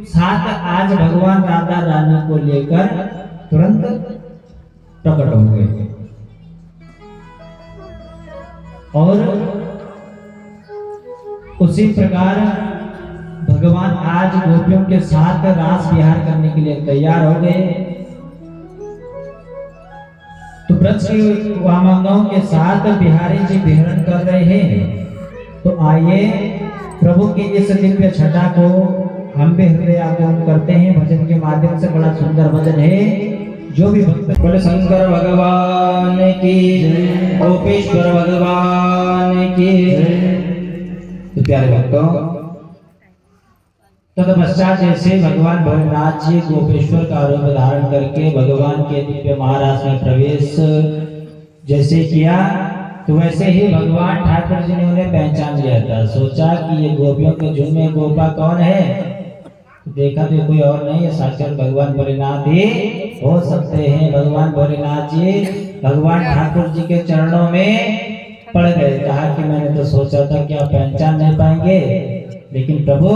Speaker 1: साथ आज भगवान राधा रानी को लेकर तुरंत प्रकट हो गए, और उसी प्रकार भगवान आज गोपियों के साथ रास विहार करने के लिए तैयार हो गए। तो ब्रज की वामंगाओं के साथ बिहारी जी विहरण कर रहे हैं। तो आइए प्रभु की इस दिव्य छटा को हम भी हृदयार्पण करते हैं भजन के माध्यम से। बड़ा सुंदर भजन है। जो भी भक्त बोले शंकर भगवान की, गोपेश्वर भगवान की। तो प्यारे भक्तों, तदपश्चात जैसे भगवान भोलेनाथ जी गोपेश्वर का रूप धारण करके भगवान के दिव्य महाराज में प्रवेश जैसे किया, तो वैसे ही भगवान ठाकुर जी ने उन्हें पहचान लिया था। सोचा कि ये गोपियों के झुंड में गोपा कौन है, तो देखा तो कोई और नहीं है, साक्षात भगवान भोलेनाथ ही हो सकते हैं। भगवान भोलेनाथ जी भगवान ठाकुर जी के चरणों में पड़ गए। कहा कि मैंने तो सोचा था कि आप पहचान नहीं पाएंगे, लेकिन प्रभु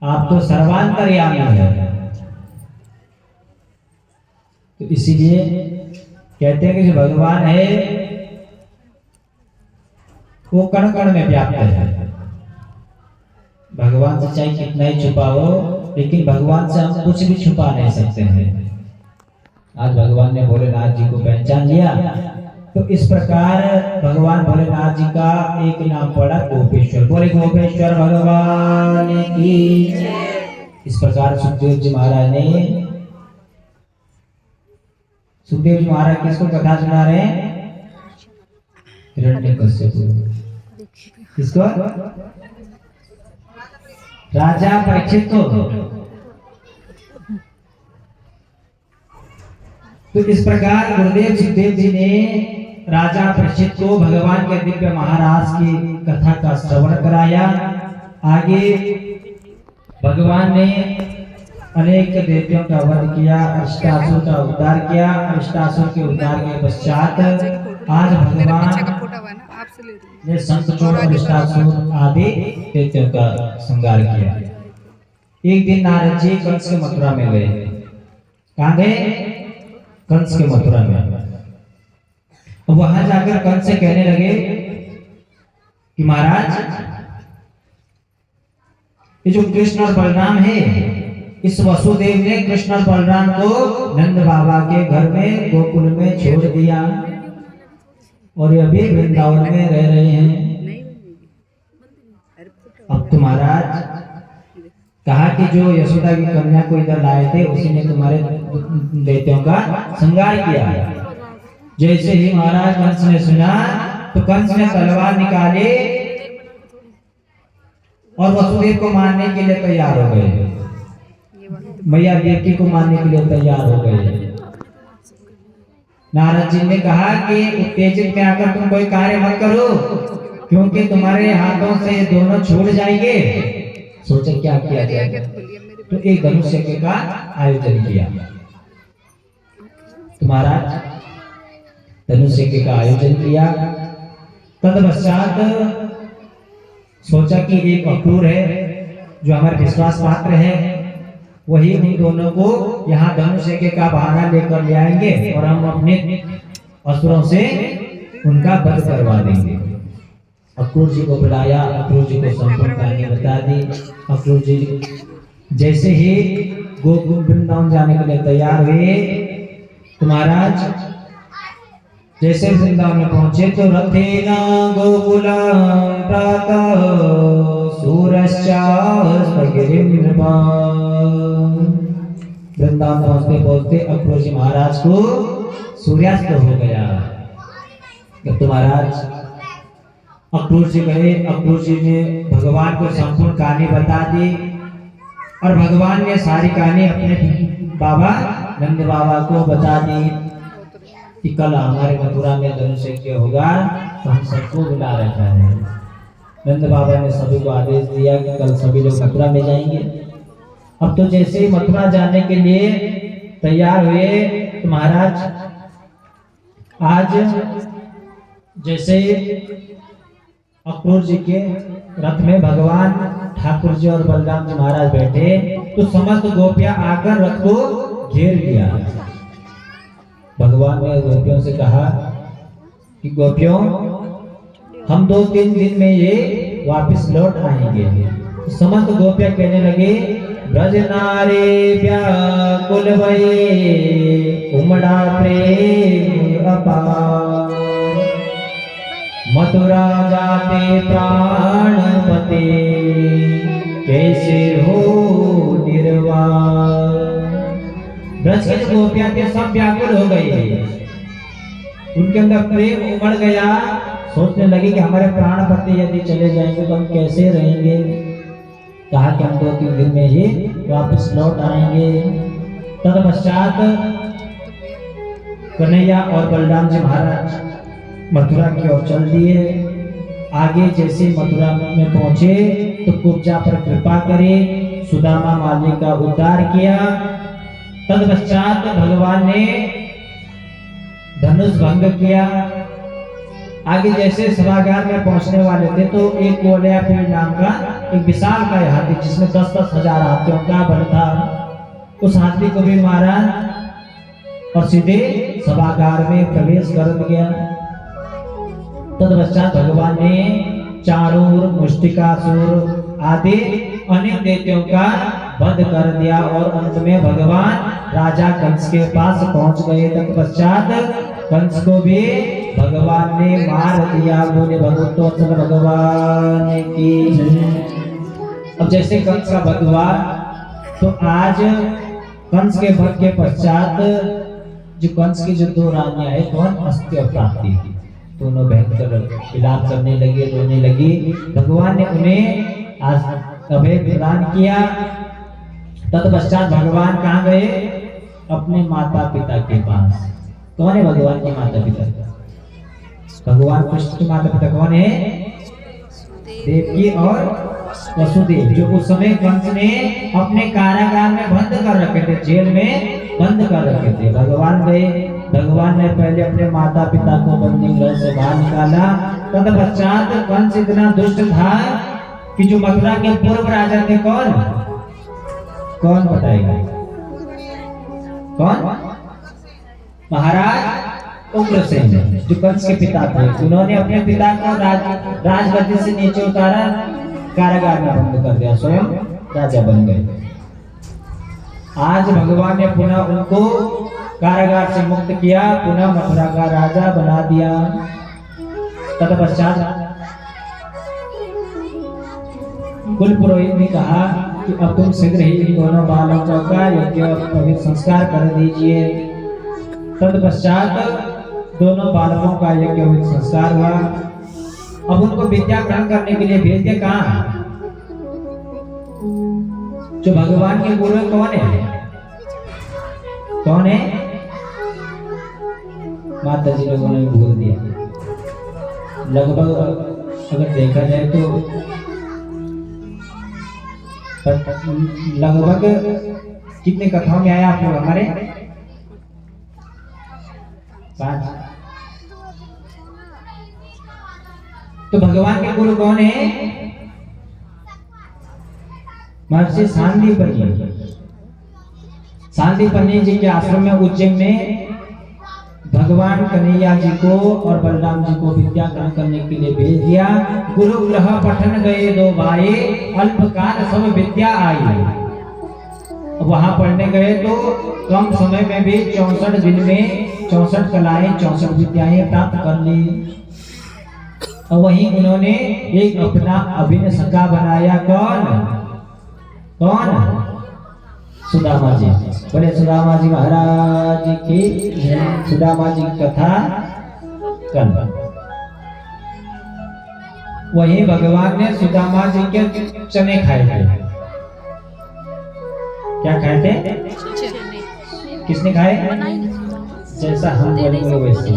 Speaker 1: आप तो सर्वांतर्यामी है। तो इसीलिए कहते हैं कि जो भगवान है वो कण कण में व्याप्त है। भगवान से चाहे कितना ही छुपा हो, लेकिन भगवान से हम कुछ भी छुपा नहीं सकते हैं। आज भगवान ने भोलेनाथ जी को पहचान लिया। तो इस प्रकार भगवान भोलेनाथ जी का एक नाम पड़ा गोपेश्वर। बोले गोपेश्वर भगवान की। इस प्रकार सुखदेव जी महाराज ने, सुखदेव जी महाराज किसको कथा सुना रहे हैं? हिरण्यकश्यप। किसको? राजा परीक्षित को। तो इस प्रकार गुरुदेव सुखदेव जी ने राजा परीक्षित को भगवान के दिव्य महाराज की कथा का श्रवण कराया। आगे भगवान ने अनेक देवताओं का वध किया, अष्टासुर का उद्धार किया। अष्टासुर के उद्धार के पश्चात आज भगवान ने शंखचूड़ और अष्टासुर आदि देवताओं का संहार किया। एक दिन नारद जी कंस के मथुरा में गए। कहाँ गए? कंस के मथुरा में। अब वहां जाकर कंस से कहने लगे कि महाराज, ये जो कृष्ण और बलराम है, इस वसुदेव ने कृष्ण और बलराम को नंद बाबा के घर में गोकुल में छोड़ दिया और ये अभी वृंदावन में रह रहे हैं। अब तो महाराज कहा कि जो यशोदा की कन्या को इधर लाए थे उसी ने तुम्हारे दैत्यों का संहार किया। जैसे ही महाराज कंस ने सुना तो कंस ने तलवार निकाली और वसुदेव को मारने के लिए तैयार हो गए, मैया देवकी को मारने के लिए तैयार हो गए। नारद जी ने कहा कि उत्तेजित में आकर तुम कोई कार्य मत करो, क्योंकि तुम्हारे हाथों से दोनों छूट जाएंगे। सोचा क्या किया जाए, तो एक धनुष यज्ञ का आयोजन किया। तुम्हारा धनुष यज्ञ का आयोजन किया। तदपश्चात सोचा कि एक अक्रूर है जो हमारे विश्वास पात्र है, वही उन दोनों को यहाँ धनुष यज्ञ का बहाना लेकर ले आएंगे और हम अपने असुरों से उनका वध करवा देंगे। अक्रूर जी को बुलाया, अक्रूर जी को संपूर्ण कहानी बता दी। अक्रूर जी जैसे ही गोकुल वृंदावन जाने के लिए तैयार हुए तो महाराज जैसे वृंदावन में पहुंचे तो रथेना गोकुलम प्रातः वृंदावन पहुंचते पहुंचते अक्रूर जी महाराज को सूर्यास्त हो गया। जब तो महाराज अक्रूर जी गए, अक्रूर जी ने भगवान को संपूर्ण कहानी बता दी और भगवान ने सारी कहानी अपने बाबा नंद बाबा को बता दी कि कल हमारे मथुरा में धनुष यज्ञ होगा, तो हम सबको बुला रखा है। नंद बाबा ने सभी को आदेश दिया कि कल सभी लोग मथुरा में जाएंगे। अब तो जैसे ही मथुरा जाने के लिए तैयार हुए तो महाराज आज जैसे अक्रूर जी के रथ में भगवान ठाकुर जी और बलराम जी महाराज बैठे तो समस्त गोपियां आकर रथ को घेर लिया। भगवान ने गोपियों से कहा कि गोपियों, हम 2-3 दिन में ये वापस लौट आएंगे। तो समस्त गोपियां कहने लगे, ब्रज नारे व्याकुल भये उमड़ा प्रेम अपार, मथुरा जाते प्राणपते कैसे हो निर्वाण। ब्रज के जो गोपियां थे सब व्याकुल हो गई, उनके अंदर प्रेम उमड़ गया। सोचने लगे कि हमारे प्राणपति यदि चले जाएंगे तो हम कैसे रहेंगे। कहा कि हम 2-3 दिन में ही वापस लौट आएंगे। तदपश्चात कन्हैया और बलराम जी महाराज मथुरा की ओर चल दिए। आगे जैसे मथुरा में पहुंचे तो कुब्जा पर कृपा करे, सुदामा माली का उद्धार किया। तदपश्चात भगवान ने धनुष भंग किया। आगे जैसे सभागार में पहुंचने वाले थे तो एक कोलिया पेड़ नाम का एक विशाल का हाथी, जिसमें 10-10 हजार हाथियों का बल था, उस हाथी को भी मारा और सीधे सभागार में प्रवेश कर दिया। तदपश्चात भगवान ने चारूर, मुष्टिकासुर आदि अनेक दैत्यों का वध कर दिया और अंत में भगवान राजा कंस के पास पहुंच गए। तत्पश्चात कंस को भी भगवान ने मार दिया। बोले भगवतोत्तम भगवान की। अब जैसे कंस का वध हुआ तो आज कंस के वध के पश्चात जो कंस की जो 2 रानियां है, कौन? अस्ति और प्राप्ति, दोनों भयंकर विलाप करने लगे, रोने लगी। भगवान ने उन्हें आज अभय प्रदान किया। तत्पश्चात भगवान कहाँ गए? अपने माता पिता के पास। कौन है भगवान के माता पिता? भगवान कृष्ण के माता पिता कौन है? देवकी और वसुदेव, जो उस समय कंस ने अपने कारागार में बंद कर रखे थे, जेल में बंद कर रखे थे। भगवान गए, भगवान ने पहले अपने माता पिता को बंदी गृह से बाहर निकाला। तत्पश्चात कंस इतना दुष्ट था कि जो मथुरा के पूर्व राजा थे, कौन? कौन बताएगा? कौन? महाराज उग्रसेन, जो कंस के पिता थे। उन्होंने अपने पिता को राजगद्दी से नीचे उतारा, कारागार में बंद कर दिया, स्वयं राजा बन गए। आज भगवान ने पुनः उनको कारागार से मुक्त किया, पुनः मथुरा का राजा बना दिया। तत्पश्चात कुल पुरोहित ने कहा कि अब तुम शीघ्र ही इन दोनों बालकों का यज्ञ पवित्र संस्कार कर दीजिए। तत्पश्चात दोनों बालकों का यज्ञ संस्कार हुआ। अब उनको विद्या ग्रहण करने के लिए भेज दिया। कहाँ? जो भगवान के गुरु कौन है? कौन है? माता जी लोगों ने भूल दिया। लगभग अगर देखा जाए तो लगभग कितने कथाओं में आया आप लोग हमारे? 5। तो भगवान के गुरु कौन है? महर्षि सांदीपनि जी के आश्रम में उज्जैन में भगवान कन्हैया जी को और बलराम जी को विद्या ग्रहण करने के लिए भेज दिया। गुरु ग्रह पठन गए 2 भाई, अल्पकाल सब विद्या आई। वहां पढ़ने गए तो कम समय में भी 64 दिन में 64 कलाएं 64 विद्याएं प्राप्त कर ली। और वहीं उन्होंने एक अपना अभिन्न सखा बनाया। कौन? सुदामा जी। बोले सुदामा जी महाराज की। सुदामा जी की कथा कर। वही भगवान ने सुदामा जी के चने खाए थे। क्या खाए थे? किसने खाए? जैसा हम बोलेंगे वैसे।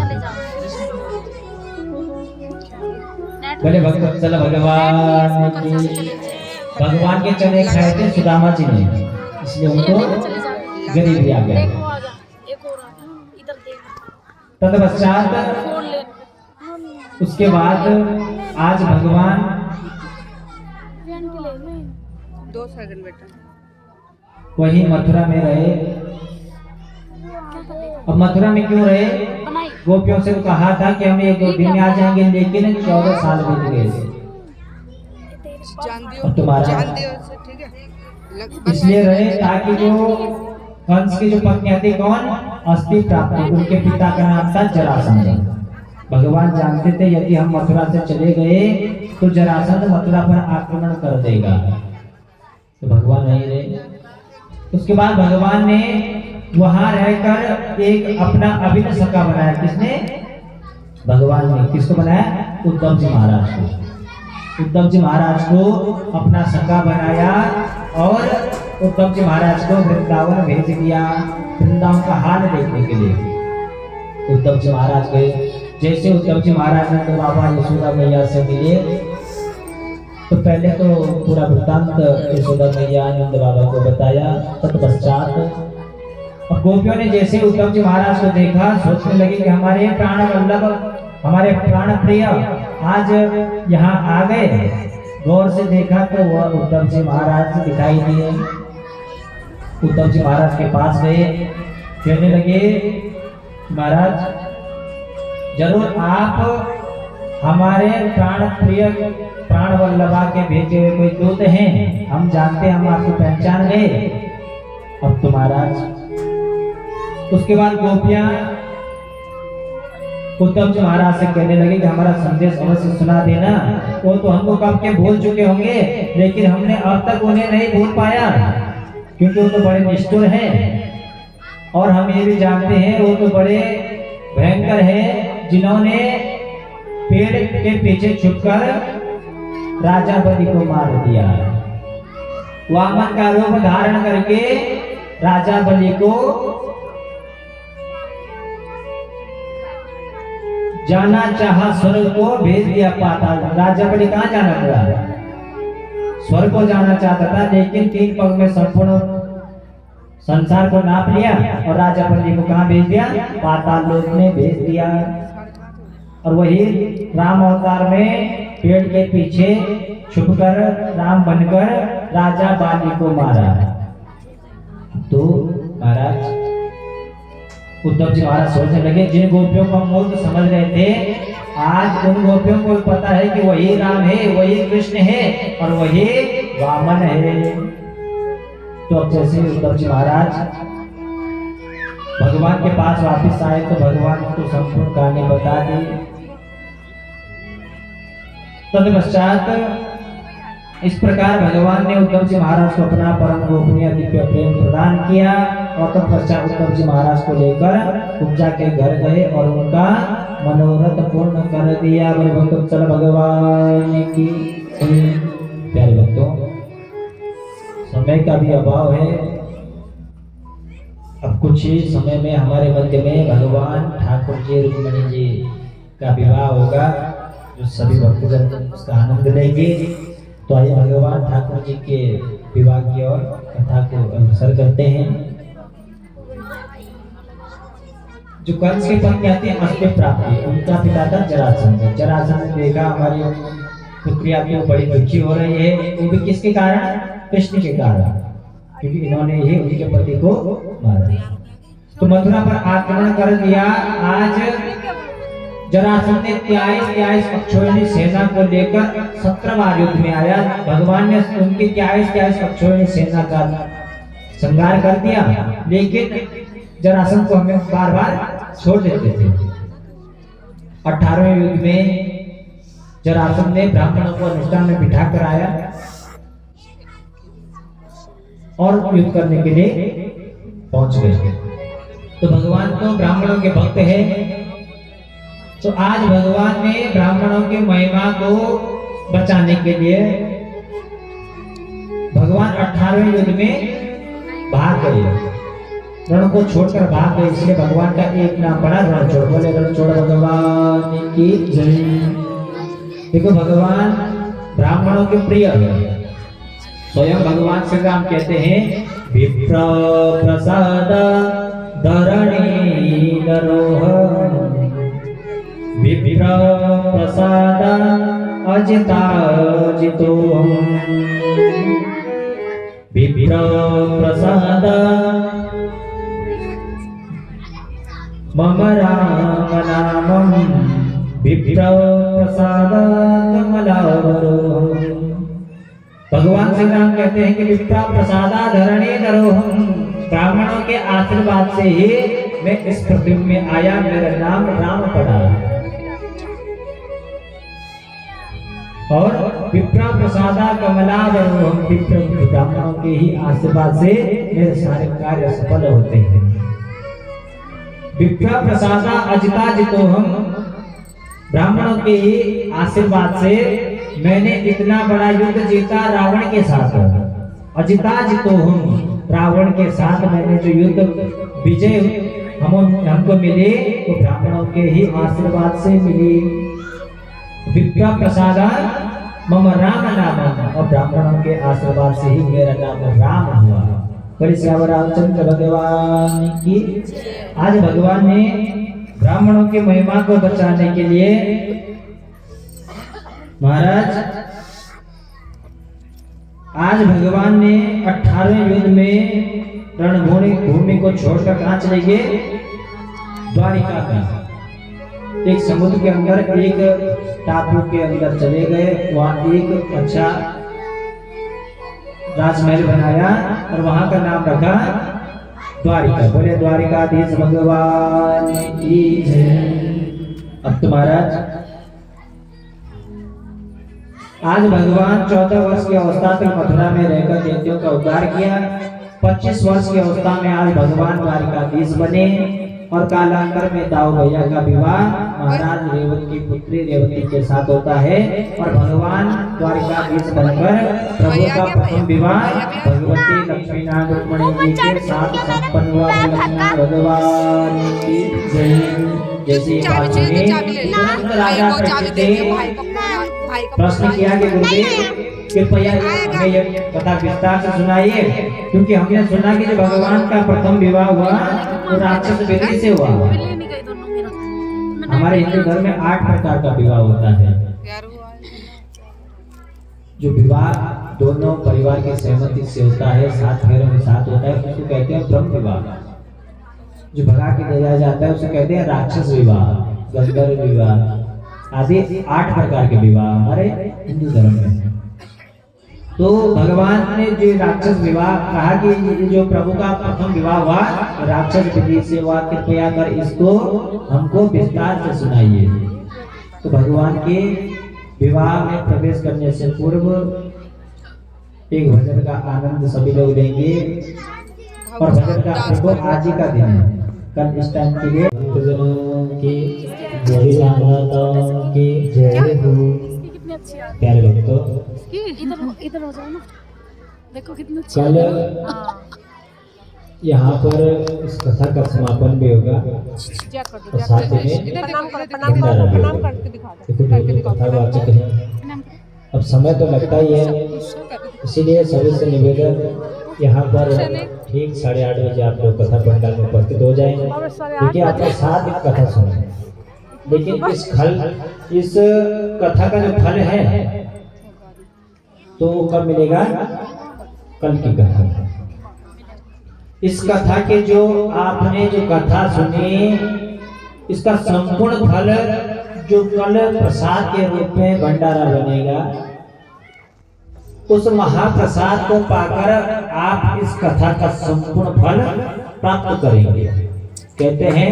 Speaker 1: बोले भक्त चल भगवान के चने खाए थे सुदामा जी ने, इसलिए उनको गरीबी आ गया। तत्पश्चात उसके बाद आज भगवान
Speaker 2: 2 सेकंड बेटा
Speaker 1: वही मथुरा में रहे। अब मथुरा में क्यों रहे? गोपियों से कहा था कि हम 1-2 दिन में आ जाएंगे, लेकिन 14 साल बीत गए। तुम्हारा इसलिए रहे ताकि जो कंस की जो पत्नियां थी, कौन? अस्थि प्राप्ति, उनके पिता का नाम था जरासंध। भगवान जानते थे यदि हम मथुरा से चले गए तो जरासंध मथुरा पर आक्रमण कर देगा, तो भगवान नहीं रहे। उसके बाद भगवान ने वहां रहकर एक अपना अभिन्न सखा बनाया। किसने? भगवान ने। किसको बनाया? उद्धव जी महाराज को। उद्धव जी महाराज को अपना सखा बनाया और उद्धव जी महाराज को वृंदावन भेज दिया, वृंदावन का हाल देखने के लिए। उद्धव जी महाराज गए। जैसे उद्धव जी महाराज ने तो बाबा यशोदा मैया से मिले तो पहले तो पूरा वृत्तांत यशोदा मैया नंद बाबा को बताया। तत्पश्चात और गोपियों ने जैसे उद्धव जी महाराज को देखा सोचने लगे कि हमारे प्राण वल्लभ, हमारे प्राण प्रिय आज यहाँ आ गए। गौर से देखा तो वह उद्धव जी महाराज दिखाई दिए। उद्धव जी महाराज के पास गए, कहने लगे महाराज जरूर आप हमारे प्राण प्रिय प्राण वल्लभा के भेजे हुए कोई दूत हैं, हम जानते हैं, हम आपको पहचान गए। अब तो महाराज उसके बाद गोपियां उद्धव जी महाराज से कहने लगे कि हमारा संदेश अवश्य सुना देना। वो तो हमको कब के भूल चुके होंगे, लेकिन हमने अब तक उन्हें नहीं भूल पाया, क्योंकि वो तो बड़े निष्ठुर हैं और हम ये भी जानते हैं वो तो बड़े भयंकर हैं, जिन्होंने पेड़ के पीछे छुपकर राजा बलि को मार दिया। वामन का रूप धारण करके राजा बलि को जाना चाहा, स्वर्ग को भेज दिया पाताल। राजा बलि कहाँ जाना था? स्वर्ग को जाना चाहता था, लेकिन 3 पग में संपूर्ण संसार को नाप लिया और राजा बलि को कहाँ भेज दिया? पाताल लोक में भेज दिया। और वही राम अवतार में पेड़ के पीछे छुपकर राम बनकर राजा बाली को मारा। तो महाराज उद्धव जी महाराज सोचने लगे, जिन गोपियों को हम मूर्ख समझ रहे थे, आज उन गोपियों को पता है कि वही राम है, वही कृष्ण है और वही वामन है। तो अब जैसे उद्धव जी महाराज भगवान के पास वापस आए तो भगवान को संपूर्ण कहानी बता दी। तत्पश्चात इस प्रकार भगवान ने उद्धव जी महाराज को अपना परम गोपनीय दिव्य प्रेम प्रदान किया और तत्पश्चात उद्धव जी महाराज को लेकर कुब्जा के घर गए और उनका मनोरथ पूर्ण कर दिया। चल भगवान की। प्यारे भक्तों, समय का भी अभाव है। अब कुछ ही समय में हमारे मध्य में भगवान ठाकुर जी रुक्मिणी जी का विवाह होगा, जो सभी भक्तजन उसका आनंद लेंगे। तो आइए भगवान ठाकुर जी के विवाह की ओर कथा को अग्रसर करते हैं। जो कंस की पत्नी आती है अस्त्र प्राप्ति, उनका पिता था जरासंध। जरासंध ने देखा हमारी पुत्री आपकी बड़ी दुखी हो रही है, वो भी किसके कारण? कृष्ण के कारण, क्योंकि इन्होंने ही उनके पति को मारा। तो मथुरा पर आक्रमण कर दिया। आज जरासंध ने 23 अक्षौहिणी सेना को लेकर 17 बार युद्ध में आया। भगवान ने उनकी 23 अक्षौहिणी सेना का संहार कर दिया, लेकिन जरासंध को हमें बार बार छोड़ देते थे। 18वें युद्ध में जरासंध ने ब्राह्मणों को अनुष्ठान में बिठा कर आया और युद्ध करने के लिए पहुंच गए। तो भगवान तो ब्राह्मणों के भक्त हैं, तो आज भगवान ने ब्राह्मणों की महिमा को बचाने के लिए भगवान 18वें युद्ध में भाग गए, रण को छोड़कर भाग गए। इसलिए भगवान का एक नाम पड़ा रणछोड़। बोले रणछोड़ भगवान की जय। देखो भगवान ब्राह्मणों के प्रिय है। स्वयं भगवान श्री राम कहते हैं, विप्र प्रसाद धरणी नरोह, विप्र प्रसाद अजिता जितोहम, विप्र प्रसाद मम राम नामम, विप्र प्रसाद कमलावरोहम। भगवान श्री राम कहते हैं कि विप्र प्रसादा धरणी नरोहम, ब्राह्मणों के आशीर्वाद से ही मैं इस पृथ्वी में आया, मेरा नाम राम पड़ा। और विप्र प्रसादा कमलावरोहम, विप्र ब्राह्मणों के ही आशीर्वाद से मेरे सारे कार्य सफल होते हैं। विप्र प्रसादा अजिता जितोहम, ब्राह्मणों के ही आशीर्वाद से मैंने इतना बड़ा युद्ध जीता रावण के साथ। अजिता जितोहम, रावण के साथ मैंने जो युद्ध विजय हमको मिले तो ब्राह्मणों के ही आशीर्वाद से मिली। विप्र प्रसादा मम राम नाम, और ब्राह्मणों के आशीर्वाद से ही मेरा नाम राम हुआ। बड़े श्याम रामचंद्र भगवान की। आज भगवान ने ब्राह्मणों की महिमा को बचाने के लिए महाराज आज भगवान ने 18वें युद्ध में रणभूमि को छोड़कर कहां चले गए? द्वारिका का एक समुद्र के अंदर एक टापू के अंदर चले गए। वहां एक अच्छा राजमहल बनाया और वहां का नाम रखा द्वारिका। बोले द्वारिकाधीश भगवान की जय। अब तो महाराज आज भगवान 14 वर्ष की अवस्था तक मथुरा में रहकर दैत्यों का उद्धार किया। 25 वर्ष की अवस्था में आज भगवान द्वारिकाधीश बने और कालांतर में दाऊ भैया का विवाह महाराज रेवती की पुत्री रेवती के साथ होता है और भगवान द्वारिकाधीश बनकर प्रभु का प्रथम विवाह भगवती लक्ष्मी नारायण रुक्मिणी जी के साथ संपन्न हुआ। भगवान की जय। जैसे राजा प्रश्न किया कि गुरुदेव कृपया हमें ये कथा विस्तार से सुनाइए, क्योंकि हमने सुना कि जब भगवान का प्रथम विवाह हुआ तो राक्षस बेटी से हुआ। हमारे हिंदू धर्म में 8 प्रकार का विवाह होता है। जो विवाह दोनों परिवार की सहमति से होता है, 7 फेरों के साथ होता है, उसको कहते हैं ब्रह्म विवाह। जो भगा के ले जाया जाता है उसे कहते हैं राक्षस विवाह, गंधर्व विवाह आदि 8 प्रकार के विवाह हमारे हिंदू धर्म में। तो भगवान ने जो राक्षस विवाह कहा कि ये जो प्रभु का प्रथम विवाह हुआ राक्षस विधि से हुआ, कृपया कर इसको हमको विस्तार से सुनाइए। तो भगवान के विवाह में प्रवेश करने से पूर्व एक भजन का आनंद सभी लोग लेंगे। और भजन का आपको आज ही का दिन है, कल इस टाइम के लिए की जय माता की जय हो। प्यारे भक्तों,
Speaker 3: इधर हो जाओ ना, देखो कितना
Speaker 1: कल यहाँ पर इस कथा का समापन भी होगा और साथ में भंडारा भी होगा। कथावाचक है, अब समय तो लगता ही है, इसीलिए सभी से निवेदन यहाँ पर ठीक 8:30 बजे आप लोग कथा पंडाल में उपस्थित हो जाएंगे, क्योंकि आपके साथ एक कथा सुने। लेकिन इस कथा का जो फल है तो कब मिलेगा? कल की कथा। इस कथा के जो आपने जो कथा सुनी, इसका संपूर्ण फल जो कल प्रसाद के रूप में भंडारा बनेगा, उस महाप्रसाद को पाकर आप इस कथा का संपूर्ण फल प्राप्त करेंगे। कहते हैं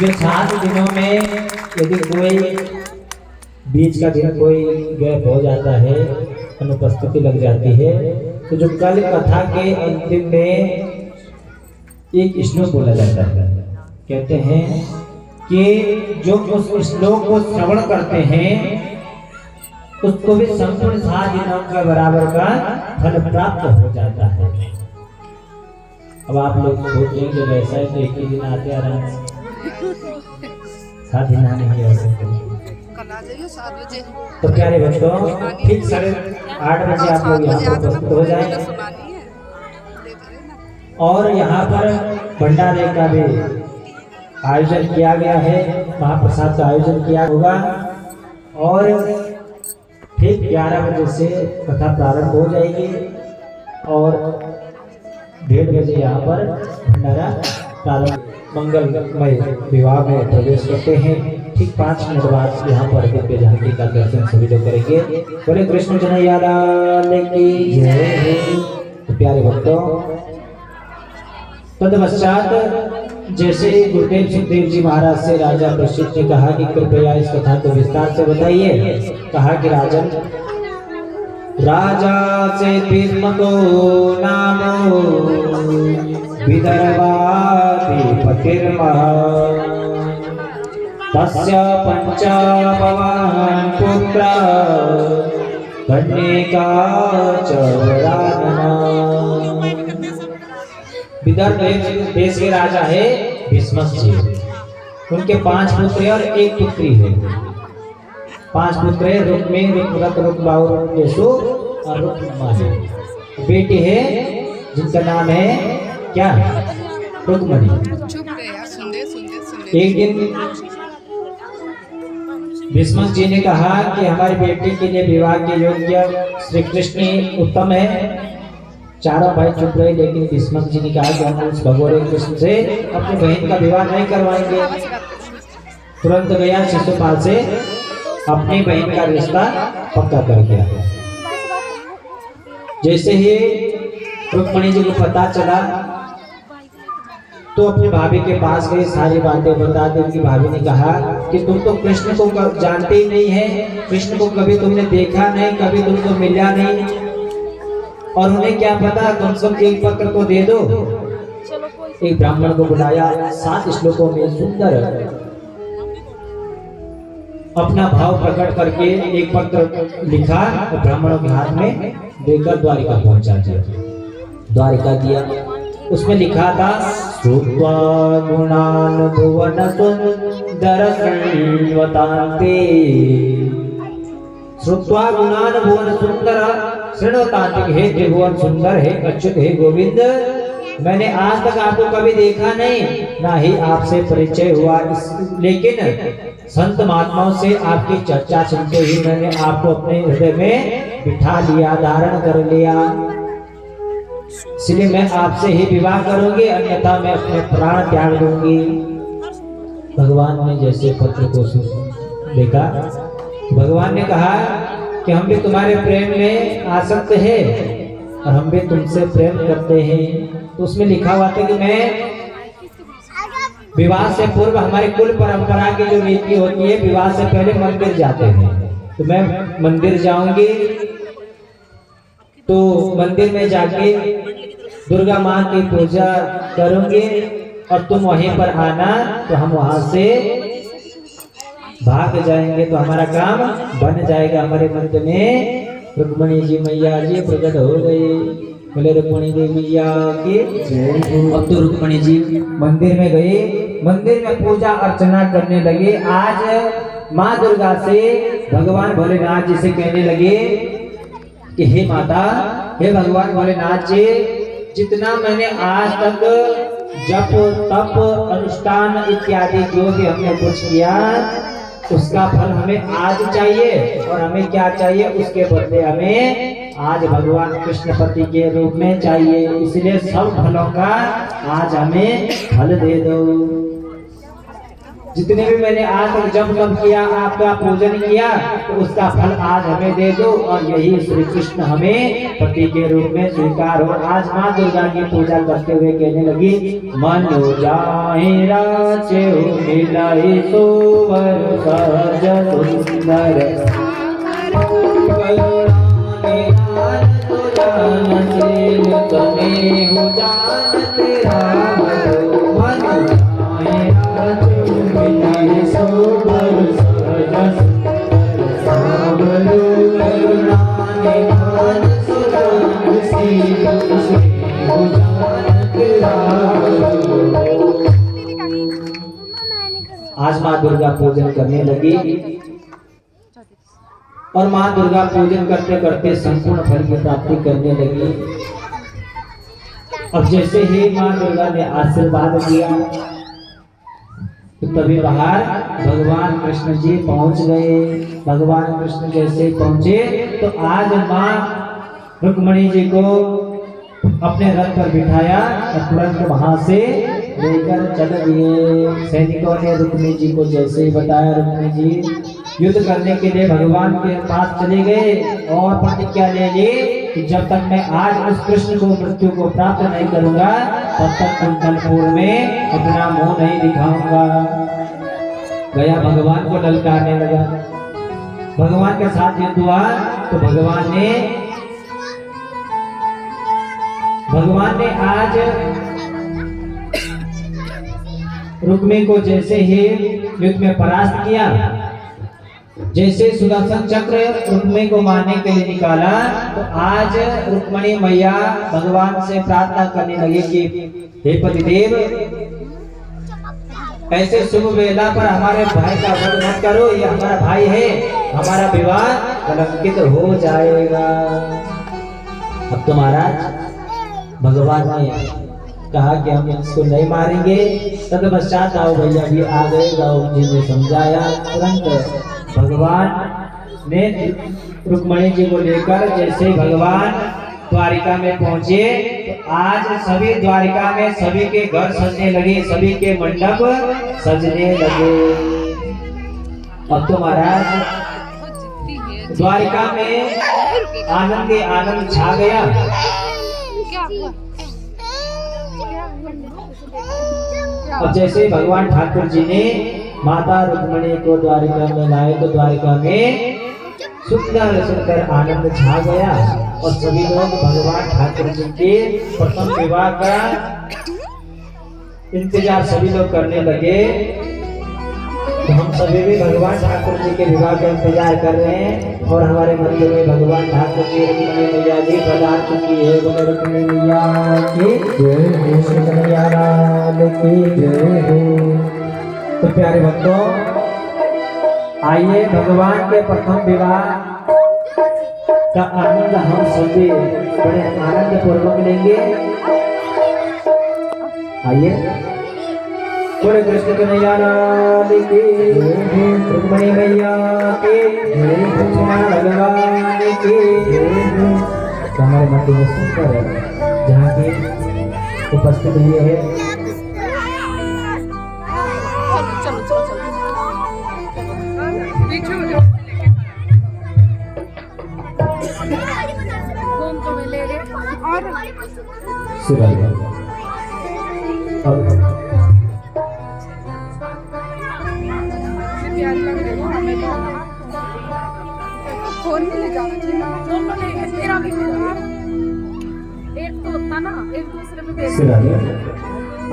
Speaker 1: जो 7 दिनों में यदि कोई बीच का दिन कोई गैप हो जाता है, अनुपस्थिति लग जाती है, तो जो कल कथा के अंतिम में एक श्लोक बोला जाता है। कहते हैं कि जो उस श्लोक को श्रवण करते हैं उसको भी संपूर्ण 7 दिनों का बराबर का फल प्राप्त हो जाता है। अब आप लोग सोच रहे हैं जब ऐसा है तो एक ही दिन आते आराम से, 7 दिन आने की आवश्यकता नहीं। तो प्यारे बच्चों, ठीक 8:30 बजे आप लोग यहाँ पर उपस्थित हो जाएं। और यहाँ पर भंडारे का भी आयोजन किया गया है, महाप्रसाद का आयोजन किया होगा और ठीक 11 बजे से कथा प्रारंभ हो जाएगी और 1:30 बजे यहाँ पर भंडारा प्रारंभ मंगलमय विवाह में प्रवेश करते हैं। ठीक 5 मिनट बाद यहाँ पर दिव्य झांकी का दर्शन सभी लोग करेंगे। बोले कृष्ण कन्हैया लाल की जय। तो प्यारे भक्तों, तदपश्चात जैसे गुरुदेव सुखदेव जी महाराज से राजा परीक्षित ने कहा कि कृपया इस कथा को विस्तार से बताइए, कहा कि राजन, राजा से भीष्म को नामो विदर्भाधिपतिर्महा तस्य 5 भवान् पुत्रा कन्यका च वरानना। विदर्भ देश के राजा है भीष्म जी, उनके 5 पुत्र और 1 पुत्री है। 5 पुत्र है, रुक्मी, रुक्मरथ, रुक्माऊ, रुक्मेशु और रुक्मानी। बेटी है जिनका नाम है क्या? रुक्मणी। एक दिन भीष्म जी ने कहा कि हमारी बेटी के लिए विवाह के योग्य श्री कृष्ण उत्तम है। चारों भाई चुप रहे, लेकिन भीष्म जी ने कहा कि हम उस भगोरे कृष्ण से अपनी बहन का विवाह नहीं करवाएंगे। तुरंत गया शिशुपाल से अपनी बहन का रिश्ता पक्का कर दिया। जैसे ही रुक्मणी जी को पता चला तो अपनी भाभी के पास गई, सारी बातें बता दी। उनकी भाभी ने कहा कि तुम तो कृष्ण को जानते ही नहीं है, कृष्ण को कभी तुमने देखा नहीं, कभी तुमको मिला नहीं, और उन्हें क्या पता, कम से कम एक पत्र को दे दो। एक ब्राह्मण को बुलाया, 7 श्लोकों में सुंदर अपना भाव प्रकट करके एक पत्र लिखा और ब्राह्मणों के हाथ में देकर द्वारिका पहुंचा दिया। द्वारिका दिया, उसमें लिखा था श्रुत्वा गुणान् भुवन सुंदर शृण्वतान्ते। श्रुत्वा गुणान् भुवन सुंदर शृण्वतान्ते। हे त्रिभुवन सुंदर, हे अच्युत, हे गोविंद, मैंने आज तक आपको कभी देखा नहीं, ना ही आपसे परिचय हुआ, लेकिन संत महात्माओं से आपकी चर्चा सुनते ही मैंने आपको अपने हृदय में बिठा लिया, धारण कर लिया। इसलिए मैं आपसे ही विवाह करूंगी, अन्यथा मैं अपने प्राण त्याग दूंगी। भगवान ने जैसे पत्र को देखा, भगवान ने कहा कि हम भी तुम्हारे प्रेम में आसक्त हैं और हम भी तुमसे प्रेम करते हैं। तो उसमें लिखा हुआ था कि मैं विवाह से पूर्व हमारी कुल परंपरा की जो रीति होती है, विवाह से पहले मंदिर जाते हैं, तो मैं मंदिर जाऊंगी, तो मंदिर में जाके दुर्गा माँ की पूजा करूंगी और तुम वहीं पर आना, तो हम वहां से भाग जाएंगे, तो हमारा काम बन जाएगा। हमारे मंदिर में रुक्मणी जी मैया जी प्रकट हो गए, बोले रुक्मणी देवी मैया की जय। अब तो रुक्मणी जी मंदिर में गए, मंदिर में पूजा अर्चना करने लगे। आज माँ दुर्गा से भगवान भोलेनाथ जी से कहने लगे कि हे माता, हे भगवान भोलेनाथ जी, जितना मैंने आज तक जप तप अनुष्ठान इत्यादि जो भी हमने कुछ किया, उसका फल हमें आज चाहिए, और हमें क्या चाहिए, उसके बदले हमें आज भगवान कृष्णपति के रूप में चाहिए। इसलिए सब फलों का आज हमें फल दे दो। जितने भी मैंने आज तक जब तब किया, आपका पूजन किया, तो उसका फल आज हमें दे दो, और यही श्री कृष्ण हमें पति के रूप में स्वीकार हो। आज माँ दुर्गा की पूजा करते हुए कहने लगी, मनो जाहि राचे मिलाई सोवर सहज सुंदर, आज माँ दुर्गा पूजन करने लगी, और माँ दुर्गा पूजन करते करते संपूर्ण फल की प्राप्ति करने लगी। अब जैसे ही माँ दुर्गा ने आशीर्वाद दिया, तो तभी बाहर भगवान कृष्ण जी पहुंच गए। भगवान कृष्ण जैसे पहुंचे, तो आज माँ रुक्मणी जी को अपने रथ पर बिठाया और तुरंत वहां से लेकर चल दिए। सैनिकों ने रुक्मणी जी को जैसे ही बताया, रुक्मणी जी युद्ध करने के लिए भगवान के पास चले गए और प्रतिज्ञा ले ली कि जब तक मैं आज उस कृष्ण को मृत्यु को प्राप्त नहीं करूंगा, तब तक कुंतलपुर में अपना मुंह नहीं दिखाऊंगा। गया भगवान को ललकारने लगा। भगवान के साथ युद्ध हुआ, तो भगवान ने आज रुक्मी को जैसे ही युद्ध में परास्त किया, जैसे सुदर्शन चक्र रुक्मी को मारने के लिए निकाला, तो आज रुक्मणी मैया भगवान से प्रार्थना करने लगी कि हे पतिदेव, ऐसे शुभ वेला पर हमारे भाई का वध मत करो, ये हमारा भाई है, हमारा विवाह कलंकित हो जाएगा। अब तो महाराज भगवान ने कहा कि हम इसको नहीं मारेंगे। तत्पश्चात दाऊ भैया भी आ गए, दाऊ जी ने समझाया। तुरंत भगवान ने रुक्मणी जी को लेकर जैसे भगवान द्वारिका में पहुंचे, तो आज सभी द्वारिका में सभी के घर सजने लगे, सभी के मंडप सजने लगे। अब तो महाराज द्वारिका में आनंद ही आनंद छा गया। अब जैसे भगवान ठाकुर जी ने माता रुक्मणी को द्वारिका में लाए, तो द्वारिका में सुंदर सुंदर आनंद छा गया, और सभी लोग भगवान ठाकुर जी के प्रथम विवाह का इंतजार सभी लोग करने लगे। तो हम सभी भी भगवान ठाकुर जी के विवाह का इंतजार कर रहे हैं, और हमारे मंदिर में भगवान ठाकुर जी रुक्मणी मैया जी पधार चुकी है। बोले रुक्मणी मैया की जय, श्री कन्हैया लाल की जय हो। तो प्यारे भक्तों, आइए भगवान के प्रथम विवाह का आनंद हम सभी बड़े आनंद पूर्वक लेंगे। आइए बोले कृष्ण कन्हैया लाल की रुक्मणी मैया की लक्ष्मण भगवान की। तो हमारे मंदिर में सुंदर है जहाँ की उपस्थित हुए हैं
Speaker 2: चलो चलो चलो पीछे हो जाओ फोन को ले रहे और
Speaker 1: सुराई और
Speaker 2: प्यार लग रही है हमें तो फोन नहीं ले जाना चाहिए दोनों ले तेरा भी मेरा एक तो होता ना एक दूसरे पे बेच
Speaker 1: सुराई।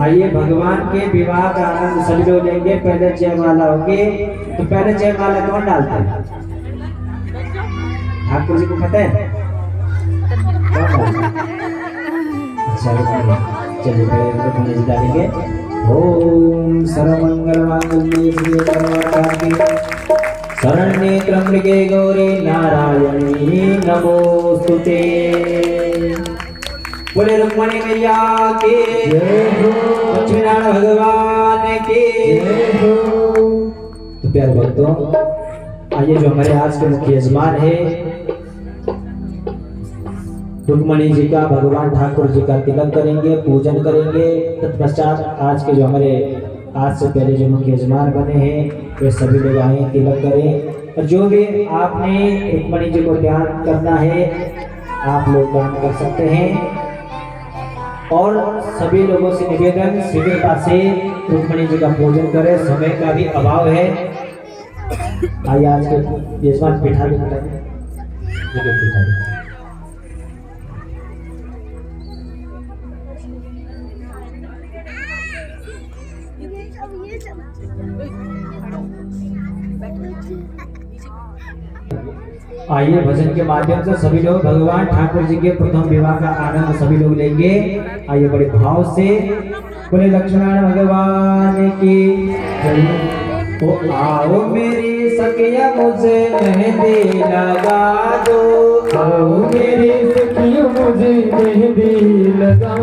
Speaker 1: आइए भगवान के विवाह का आनंद सभी लोग लेंगे। पहले जयमाला होगी तो पहले जयमाला कौन डालता है? ठाकुर जी को पता है? कौन डालता है? अच्छा रुकिए, चलिए पहले रुक्मणी जी डालेंगे। ओम सर्वमंगल मांगल्ये शिवे सर्वार्थसाधिके शरण्ये त्र्यंबके गौरी नारायणी नमोस्तुते। बोले रुक्मणी मैया की लक्ष्मीनारायण भगवान की। तो प्यारे भक्तों, आइए जो हमारे आज के मुख्य यजमान है रुक्मणी जी का भगवान ठाकुर जी का तिलक करेंगे, पूजन करेंगे। तत्पश्चात आज के जो हमारे आज से पहले जो मुख्य यजमान बने हैं वे सभी लोग आए तिलक करें। और जो भी आपने रुक्मणी जी को ध्यान करना है आप लोग दान कर सकते हैं। और सभी लोगों से निवेदन शीघ्रता से रुक्मणी जी का पूजन करें, समय का भी अभाव है। आइए आज के यजमान बिठा भी आइए भजन के माध्यम से सभी लोग भगवान ठाकुर जी के प्रथम विवाह का आनंद सभी लोग लेंगे। आइए बड़े भाव से बोले लक्ष्मण भगवान की। ओ आओ मेरी सखिया मुझे मेहंदी लगा दो, आओ मेरी सखिया मुझे मेहंदी लगा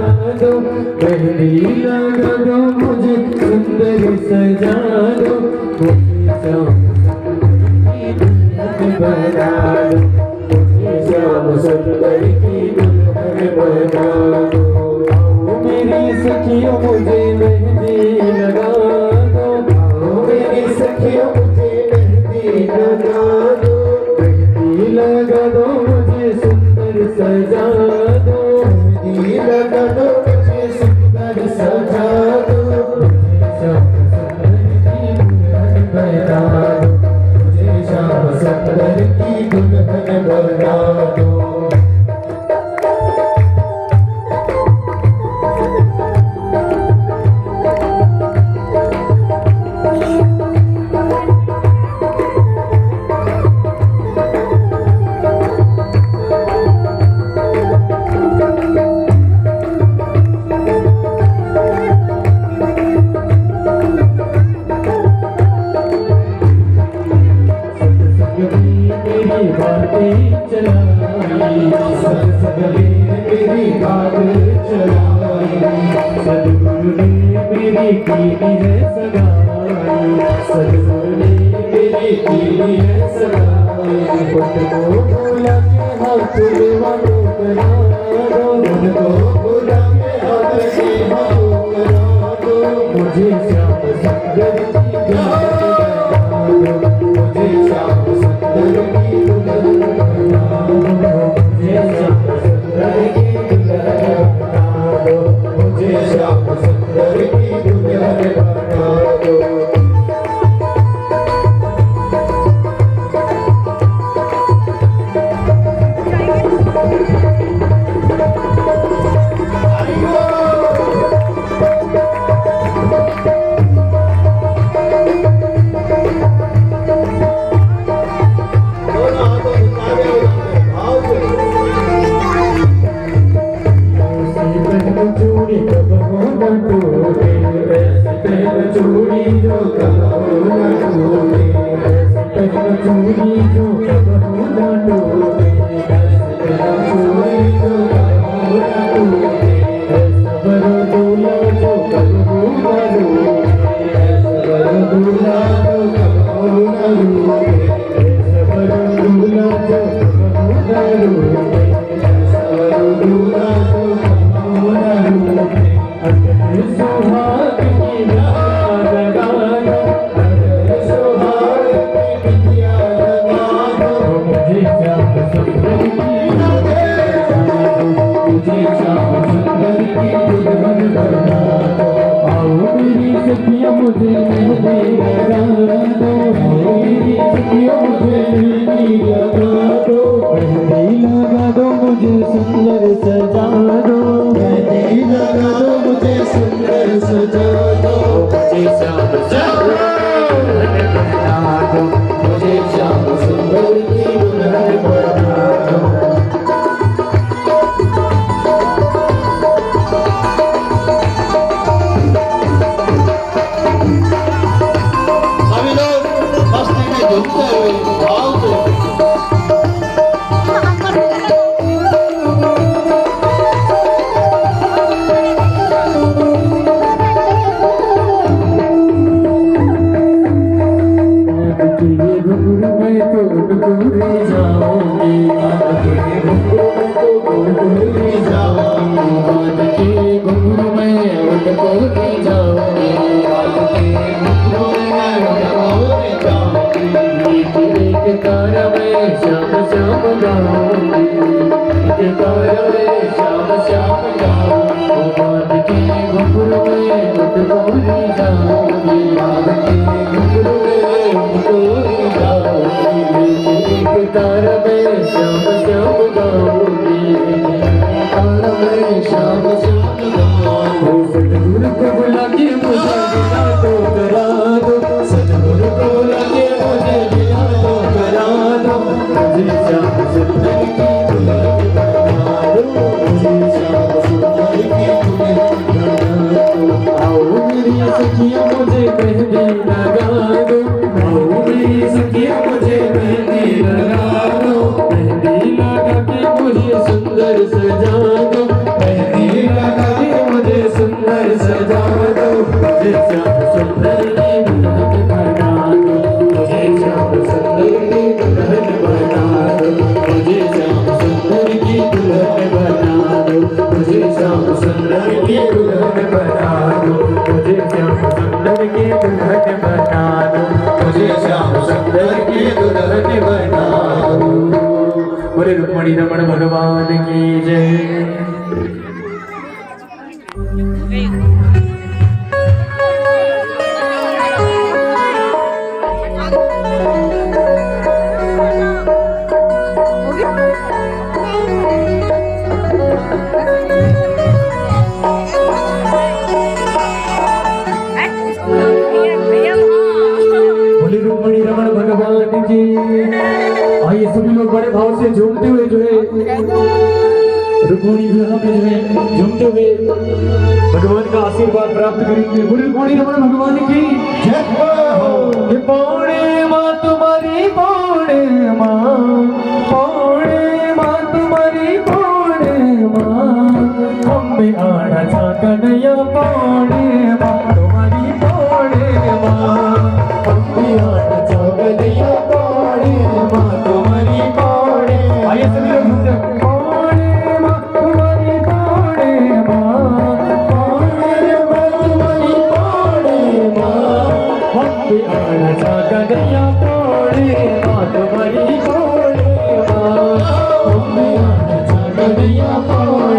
Speaker 1: दो, मेहंदी लगा दो मुझे सुंदर सजा दो, बना दो श्याम सुंदर की दुल्हन बना दो। आओ मेरी सखियों मुझे मेहंदी लगा दो, आओ मेरी सखियों मुझे मेहंदी लगा दो, मेहंदी लगा दो मुझे सुंदर सजा दो, मेहंदी लगा दो मुझे सुंदर सजा दो, श्याम सुंदर की दुल्हन बना दो। सदगुरु ने मेरी कीनी है सगाई, सदगुरु ने मेरी कीनी है सगाई, खुद को भुला के हाथ वालों करा दो, खुद को भुला के हाथ वालों करा दो, मुझे श्याम सुंदर की दुल्हन बना दो, मुझे श्याम सुंदर की दुल्हन बना दो, मुझे श्याम सुंदर की दुल्हन बना दो, मुझे श्याम सुंदर की दुल्हन बना दो। चूड़ी जो कबहू न टूटे, चूड़ी जो कबहू न टूटे, चूड़ी जो कबहू न टूटे, सबर दूल्हा जो
Speaker 4: सुहाग की बिटिया लगा दो, अरे सुहाग की बिटिया लगा दो, मुझे श्याम सुंदर की मुझे श्याम सुंदर की दुल्हन बना दो। आओ मेरी सखियां मुझे मेहंदी लगा दो, आओ मेरी सखियां मुझे मेहंदी लगा दो, मेहंदी लगा दो मुझे सुंदर सजा दो, मेहंदी लगा दो मुझे सुंदर सजा दो, मुझे श्याम सुंदर बना दो, मुझे श्याम सुंदर की दुल्हन बना दो।
Speaker 5: सभी लोग मस्ती में झूमते हुए भाव से
Speaker 4: घुंघरू में तो डुबे जाओगी, डुबे जाओगी, बात के घुंघरू में डुबे जाओगी, बात के घुंघरू में डुबे जाओगी, एक तारा में श्याम श्याम गाओगी, एक तारा में श्याम श्याम गाओगी, बात के घुंघरू में डुबे जाओगी, बात के घुंघरू में एक तारा में श्याम श्याम गाओगी, तारा में श्याम श्याम गाओगी। सतगुरु को बुला के मुझे बिना तो करा दो, सतगुरु को बुला के मुझे बिना तो करा दो, मुझे श्याम सुंदर की दुल्हन बना दो, मुझे श्याम सुंदर की दुल्हन बना दो। आओ मेरी सखियां मुझे मेहंदी लगा दो, आओ मेरी सखियां मुझे मेहंदी लगा दो, मेहंदी लगा के मुझे सुंदर सजा दो, मेहंदी लगा के मुझे सुंदर सजा दो, मुझे श्याम सुंदर की दुल्हन बना दो, मुझे श्याम सुंदर की दुल्हन बना दो, मुझे श्याम सुंदर की दुल्हन बना दो, मुझे श्याम सुंदर की दुल्हन बना दो, मुझे श्याम सुंदर की दुल्हन बना दो, मुझे श्याम सुंदर की दुल्हन बना दो। बोले रुक्मणी रमण भगवान की जय। बोले रुक्मणी रमण भगवान की। आइए सभी लोग बड़े भाव से झूमते हुए जो है रुक्मणी विवाह में जो है झूमते हुए भगवान का आशीर्वाद प्राप्त करेंगे। बोले रुक्मणी रमण भगवान की जय हो। ये पौड़े माँ तुम्हारी पौड़े माँ, पौड़े माँ तुम्हारी पौड़े माँ, हमें आना चाहता नया पौड़े माँ तुम्हारी पौड़े माँ, हमें आना चाहता नया पौड़े माँ तुम्हारी पौड़े। आइए सभी लोग घूमते हैं। पौड़े माँ तुम्हारी पौड़े माँ, पौड़े माँ तुम्हारी पौड़े माँ, हमें आना चाहता नया पौड़े माँ तुम्हारी पौड़े माँ, हमें आना चाहता नया पौड़े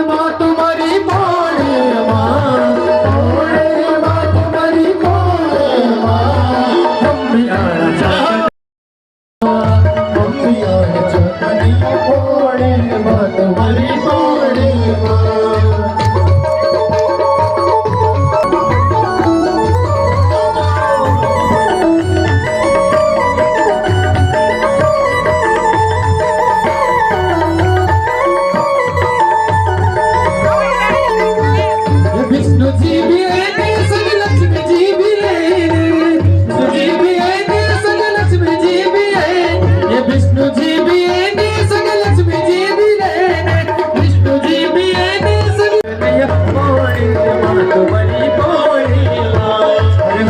Speaker 4: माँ तुम्हारी पौड़े माँ।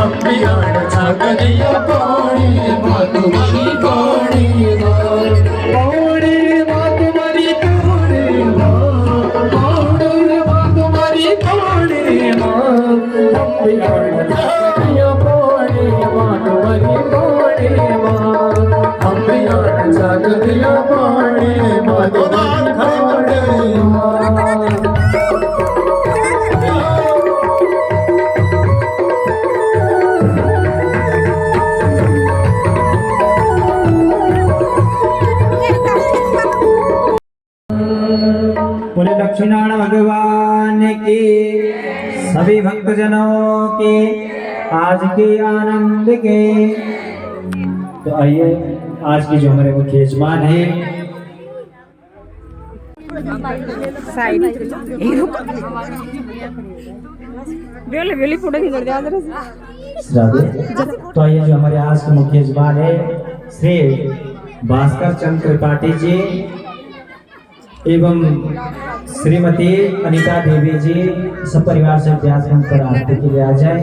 Speaker 4: हम भी आड़ छागलिया पानी माँ तुम्हारी पानी पानी माँ तुम्हारी पानी माँ तुम्हारी पानी माँ हम भी आड़ छागलिया पानी माँ तुम्हारी पानी माँ हम भी आड़ छागलिया पानी माँ तुम्हारी पानी माँ
Speaker 1: बोले लक्ष्मीनारायण भगवान की सभी भक्तजनों के आज के आनंद के। तो आइए आज की जो हमारे मुख्य यजमान है राधे। तो आइए जो हमारे आज के मुख्य यजमान है श्री भास्कर चंद्र त्रिपाठी जी एवं श्रीमती अनीता देवी जी सब परिवार से अभ्यास मंच पर आरती के लिए आ जाए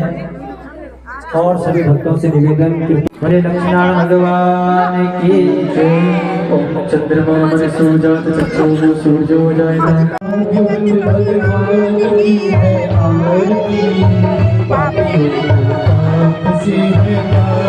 Speaker 1: और सभी भक्तों से निवेदन कि बोले लक्ष्मीनारायण भगवान की जय।
Speaker 4: ओम चंद्रमा मन सूरज चक्षु सूर्यो जायते भगवान की है आरती पाप से है